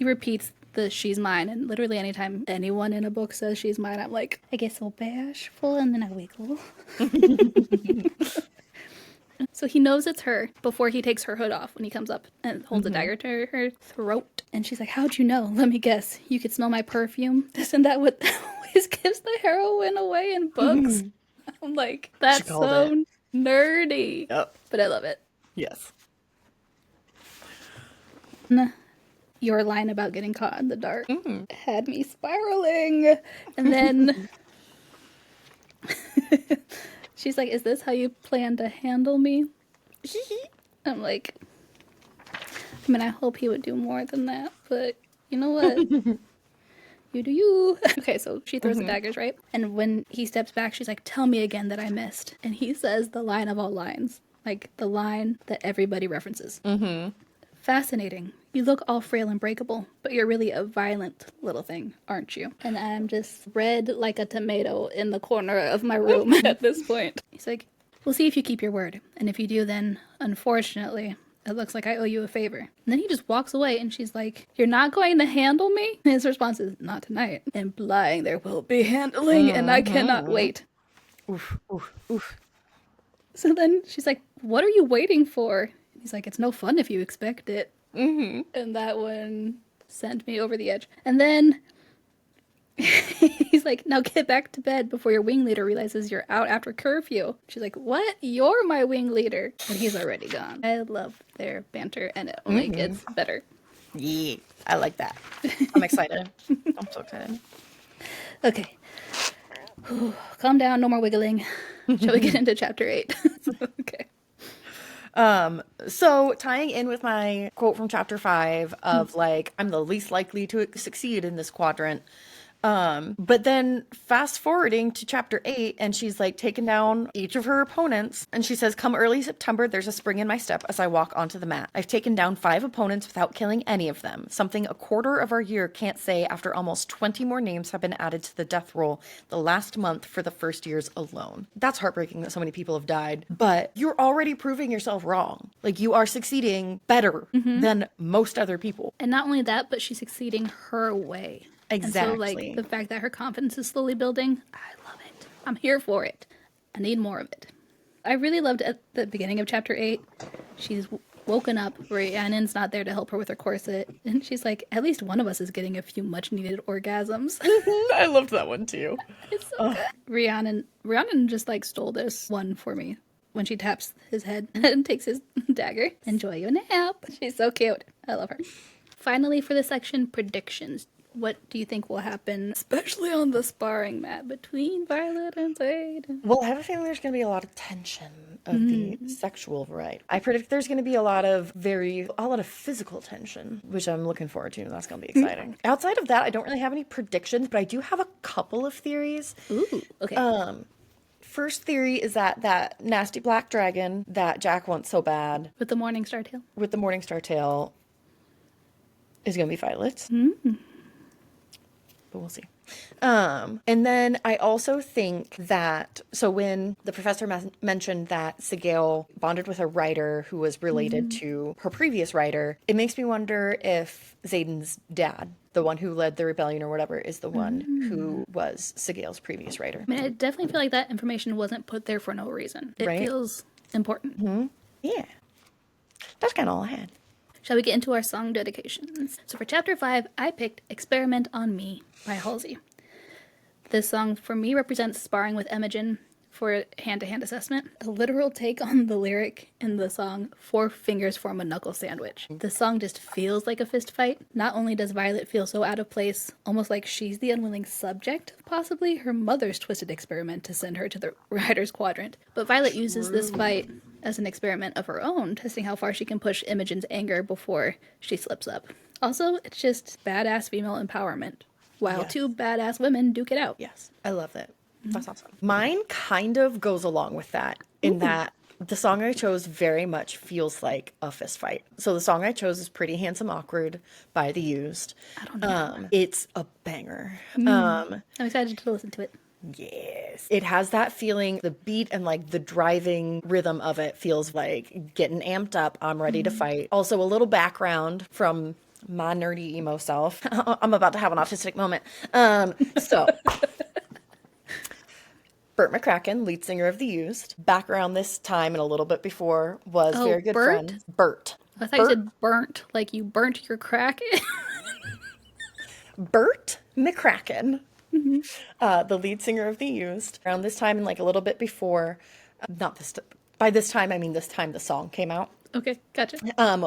repeats the she's mine. And literally anytime anyone in a book says she's mine, I'm like, I get so bashful and then I wiggle. So he knows it's her before he takes her hood off when he comes up and holds a dagger to her throat. And she's like, how'd you know? Let me guess. You could smell my perfume. Isn't that what always gives the heroine away in books. I'm like, She that's called so it. nerdy. Yep. But I love it. Yes. Your line about getting caught in the dark had me spiraling. And then she's like, is this how you plan to handle me? I'm like, I mean, I hope he would do more than that, but you know what? You do you. Okay, so she throws the daggers, right? And when he steps back, she's like, tell me again that I missed. And he says the line of all lines, like the line that everybody references. Fascinating. You look all frail and breakable, but you're really a violent little thing, aren't you? And I'm just red like a tomato in the corner of my room at this point. He's like, we'll see if you keep your word. And if you do, then unfortunately, it looks like I owe you a favor. And then he just walks away and she's like, you're not going to handle me? And his response is, not tonight. Implying there will be handling and I cannot wait. Oof, oof, oof. So then she's like, what are you waiting for? He's like, it's no fun if you expect it. And that one sent me over the edge. And then he's like, now get back to bed before your wing leader realizes you're out after curfew. She's like, what? You're my wing leader. And he's already gone. I love their banter and it only gets better. Yeah, I like that. I'm excited. I'm so excited. Okay. Calm down, no more wiggling. Shall we get into chapter 8? Okay. So tying in with my quote from chapter 5 of like, I'm the least likely to succeed in this quadrant. But then fast forwarding to chapter 8 and she's like taken down each of her opponents and she says, come early September, there's a spring in my step as I walk onto the mat. I've taken down 5 opponents without killing any of them. Something a quarter of our year can't say after almost 20 more names have been added to the death roll the last month for the first years alone. That's heartbreaking that so many people have died, but you're already proving yourself wrong. Like you are succeeding better than most other people. And not only that, but she's succeeding her way. Exactly. And so, like, the fact that her confidence is slowly building, I love it. I'm here for it. I need more of it. I really loved at the beginning of chapter 8, she's woken up, Rhiannon's not there to help her with her corset, and she's like, at least one of us is getting a few much-needed orgasms. I loved that one too. It's so good. Rhiannon just, like, stole this one for me when she taps his head and takes his dagger. Enjoy your nap. She's so cute. I love her. Finally, for this section, predictions. What do you think will happen, especially on the sparring mat between Violet and Wade? Well, I have a feeling there's going to be a lot of tension of the sexual variety. I predict there's going to be a lot of physical tension, which I'm looking forward to. That's going to be exciting. Outside of that, I don't really have any predictions, but I do have a couple of theories. Ooh, okay. First theory is that nasty black dragon that Jack wants so bad With the Morningstar tail. with the Morningstar tail is going to be Violet. But we'll see. And then I also think that, so when the professor mentioned that Sigale bonded with a writer who was related to her previous writer, it makes me wonder if Xaden's dad, the one who led the rebellion or whatever, is the one who was Sigale's previous writer. I mean, I definitely feel like that information wasn't put there for no reason. It Right? feels important. Yeah. That's kind of all I had. Shall we get into our song dedications? So for chapter 5, I picked Experiment on Me by Halsey. This song for me represents sparring with Imogen for hand-to-hand assessment. A literal take on the lyric in the song, 4 fingers form a knuckle sandwich. The song just feels like a fist fight. Not only does Violet feel so out of place, almost like she's the unwilling subject of possibly her mother's twisted experiment to send her to the Rider's Quadrant, but Violet uses this fight as an experiment of her own, testing how far she can push Imogen's anger before she slips up. Also, it's just badass female empowerment, while Yes. 2 badass women duke it out. Yes. I love that. That's awesome. Mine kind of goes along with that in that the song I chose very much feels like a fist fight. So the song I chose is Pretty Handsome Awkward by The Used. I don't know that one. It's a banger. I'm excited to listen to it. Yes. It has that feeling, the beat and like the driving rhythm of it feels like getting amped up. I'm ready to fight. Also, a little background from my nerdy emo self. I'm about to have an autistic moment. So Burt McCracken, lead singer of The Used, back around this time and a little bit before, was Oh, very good Burt? friend. Burt. I thought you said burnt, like you burnt your crack. Burt McCracken. The lead singer of The Used, around this time and like a little bit before, not this, by this time, I mean this time the song came out, Okay, gotcha.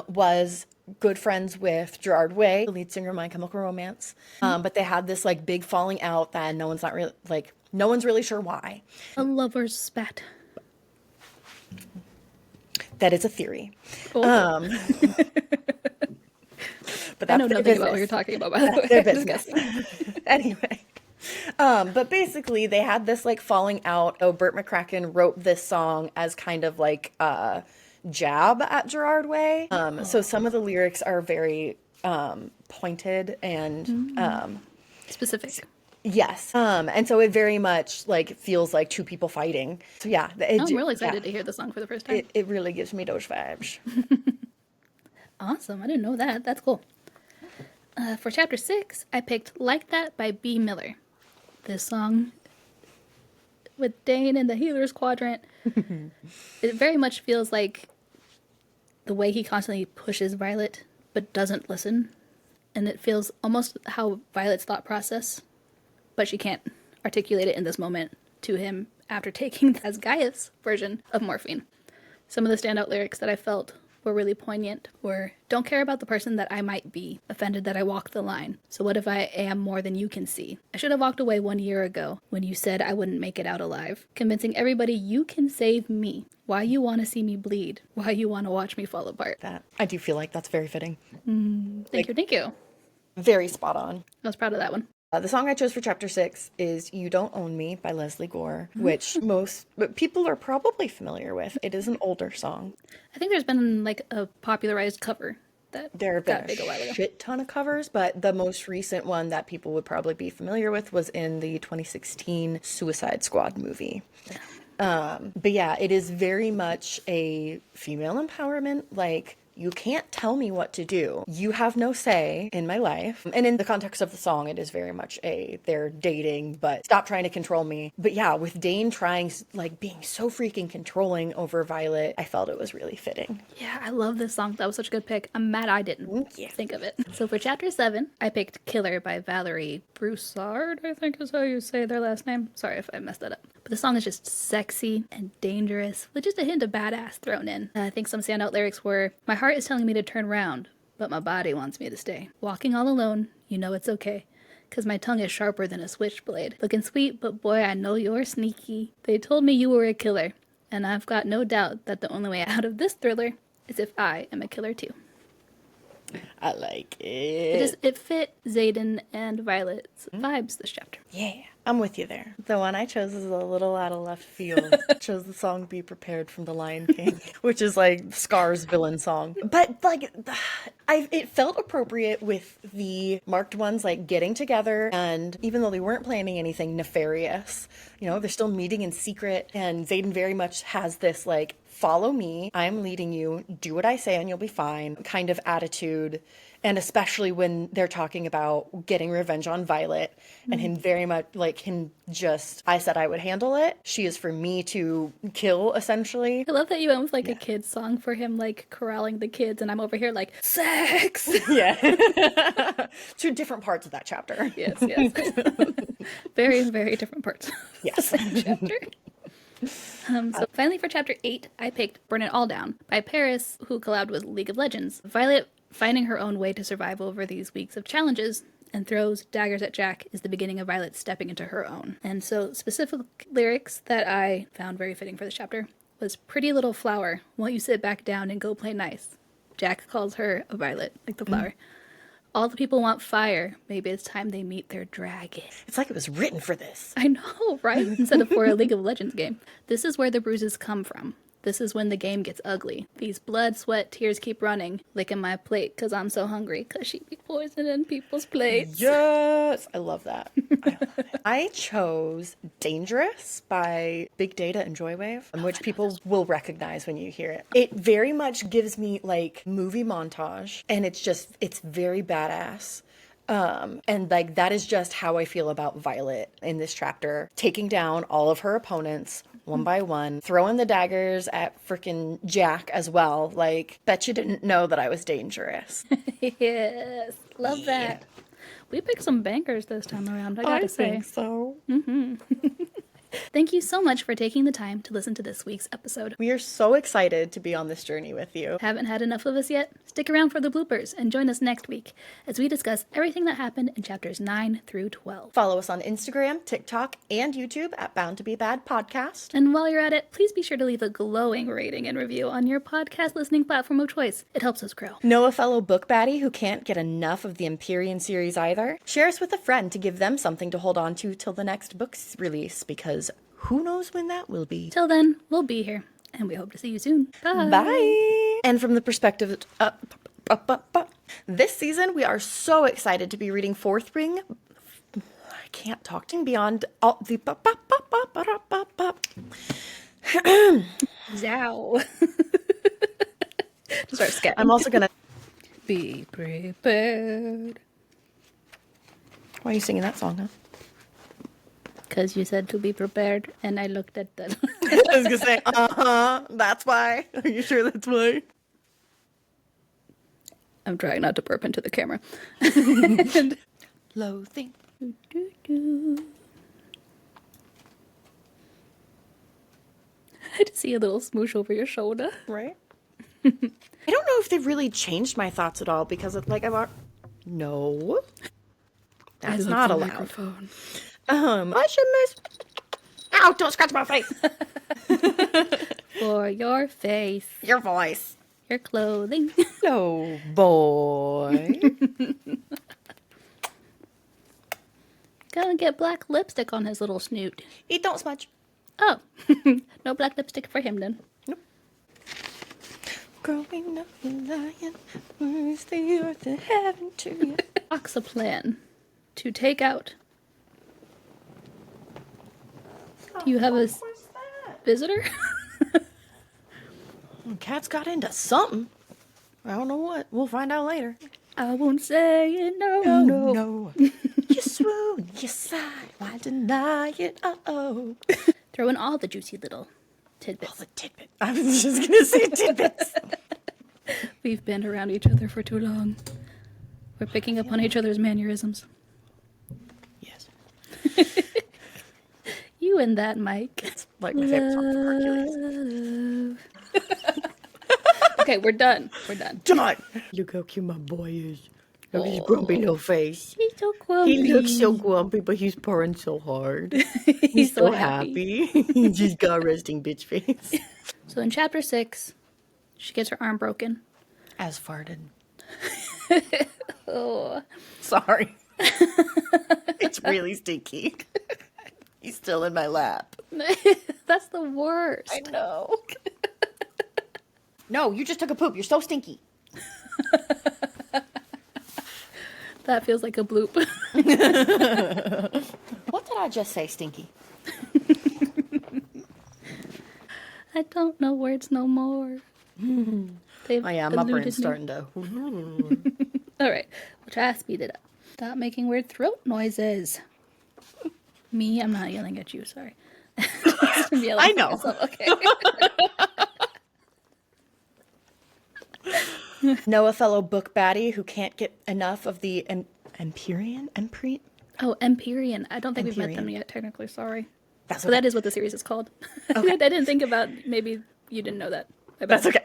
was good friends with Gerard Way, the lead singer of My Chemical Romance. But they had this like big falling out that no one's really sure why. A lover's spat. That is a theory. Oh, But I that's know their nothing about what business. you're talking about, by the way. Their I'm just business. guessing. Anyway. But basically they had this like falling out. Oh, Burt McCracken wrote this song as kind of like a jab at Gerard Way. So some of the lyrics are very pointed and Specific. yes. And so it very much like feels like two people fighting. So yeah, I'm really excited to hear the song for the first time. it really gives me those vibes. Awesome. I didn't know that. That's cool. For chapter 6, I picked Like That by B. Miller. This song with Dane in the Healer's Quadrant. It very much feels like the way he constantly pushes Violet but doesn't listen. And it feels almost how Violet's thought process, but she can't articulate it in this moment to him after taking as Gaia's version of morphine. Some of the standout lyrics that I felt were really poignant were, don't care about the person that I might be, offended that I walked the line. So what if I am more than you can see? I should have walked away 1 year ago when you said I wouldn't make it out alive. Convincing everybody you can save me. Why you want to see me bleed. Why you want to watch me fall apart. That I do feel like that's very fitting. Thank you. Very spot on. I was proud of that one. The song I chose for chapter 6 is You Don't Own Me by Leslie Gore, which most people are probably familiar with. It is an older song. I think there's been like a popularized cover that There have got been big a while a ago. shit ton of covers, but the most recent one that people would probably be familiar with was in the 2016 Suicide Squad movie. But yeah, it is very much a female empowerment, like, you can't tell me what to do. You have no say in my life. And in the context of the song, it is very much they're dating, but stop trying to control me. But yeah, with Dane trying, like, being so freaking controlling over Violet, I felt it was really fitting. Yeah, I love this song. That was such a good pick. I'm mad I didn't think of it. So for chapter 7, I picked Killer by Valerie Broussard, I think is how you say their last name. Sorry if I messed that up. But the song is just sexy and dangerous, with just a hint of badass thrown in. I think some standout lyrics were, my heart is telling me to turn round, but my body wants me to stay. Walking all alone, you know it's okay. 'Cause my tongue is sharper than a switchblade. Looking sweet, but boy, I know you're sneaky. They told me you were a killer, and I've got no doubt that the only way out of this thriller is if I am a killer too. I like it. It fit Xaden and Violet's vibes this chapter. Yeah, I'm with you there. The one I chose is a little out of left field. I chose the song Be Prepared from The Lion King, which is like Scar's villain song. But like, it felt appropriate with the marked ones like getting together, and even though they weren't planning anything nefarious, they're still meeting in secret, and Xaden very much has this like, follow me, I'm leading you, do what I say and you'll be fine kind of attitude. And especially when they're talking about getting revenge on Violet, and him very much like him just, I said I would handle it. She is for me to kill, essentially. I love that you went with like a kid's song for him, like corralling the kids, and I'm over here like, sex! Yeah. Two different parts of that chapter. Yes. Very, very different parts. Yes. Chapter. So finally for chapter 8, I picked Burn It All Down by Paris, who collabed with League of Legends. Violet finding her own way to survive over these weeks of challenges and throws daggers at Jack is the beginning of Violet stepping into her own. And so specific lyrics that I found very fitting for this chapter was, pretty little flower, won't you sit back down and go play nice? Jack calls her a violet, like the flower. All the people want fire. Maybe it's time they meet their dragon. It's like it was written for this. I know, right? Instead of for a League of Legends game. This is where the bruises come from. This is when the game gets ugly. These blood, sweat, tears keep running, licking my plate because I'm so hungry, because she be poisoning people's plates. Yes! I love that. I love it. I chose Dangerous by Big Data and Joywave, which people will recognize when you hear it. It very much gives me like movie montage, and it's very badass. And like, that is just how I feel about Violet in this chapter, taking down all of her opponents one by one, throwing the daggers at freaking Jack as well. Like, bet you didn't know that I was dangerous. Yes, love that. We picked some bankers this time around, I gotta say. think so. Thank you so much for taking the time to listen to this week's episode. We are so excited to be on this journey with you. Haven't had enough of us yet? Stick around for the bloopers and join us next week as we discuss everything that happened in chapters 9 through 12. Follow us on Instagram, TikTok, and YouTube at Bound to Be Bad Podcast. And while you're at it, please be sure to leave a glowing rating and review on your podcast listening platform of choice. It helps us grow. Know a fellow book baddie who can't get enough of the Empyrean series either? Share us with a friend to give them something to hold on to till the next book's release, because who knows when that will be. Till then, we'll be here, and we hope to see you soon. Bye! Bye! And from the perspective this season, we are so excited to be reading Fourth Ring. I can't talk to beyond all the Zow. Start scatting. I'm also gonna Be prepared. Why are you singing that song, huh? Because you said to be prepared, and I looked at the... I was gonna say, that's why. Are you sure that's why? I'm trying not to burp into the camera. Loathing. I had to see a little smoosh over your shoulder. Right? I don't know if they've really changed my thoughts at all, because of, like, no. That's not allowed. Microphone. I should miss. Ow, don't scratch my face. For your face, Your voice. your clothing. No, boy. Gonna get black lipstick on his little snoot. He don't smudge. Oh, no black lipstick for him then. Growing up a lion, where's the earth and heaven to you? Box a plan to take out. Do you have a visitor? Cat's got into something. I don't know what. We'll find out later. I won't say it, no. No. You swoon, you sigh, why deny it? Uh-oh. Throw in all the juicy little tidbits. All the tidbits. I was just gonna say tidbits. We've been around each other for too long. We're picking up on each other's mannerisms. Yes. You and that, Mike. It's like my favorite song from Hercules. Okay, we're done. We're done. Done. Look how cute my boy is. Look at his grumpy little face. He's so grumpy. He looks so grumpy, but he's purring so hard. He's so happy. He just got resting bitch face. So in chapter 6, she gets her arm broken. As farted. Oh. Sorry. It's really stinky. He's still in my lap. That's the worst. I know. No, you just took a poop. You're so stinky. That feels like a bloop. What did I just say, stinky? I don't know words no more. They've Oh yeah, my eluded brain's me. starting to... All right, we'll try to speed it up. Stop making weird throat noises. Me, I'm not yelling at you, sorry. I'm yelling I at know. myself, okay. Know a fellow book baddie who can't get enough of the Empyrean? Oh, Empyrean. I don't think we've met them Empyrean. yet, technically, sorry. That's But that is what the series is called. Okay. I didn't think about, maybe you didn't know that. That's okay.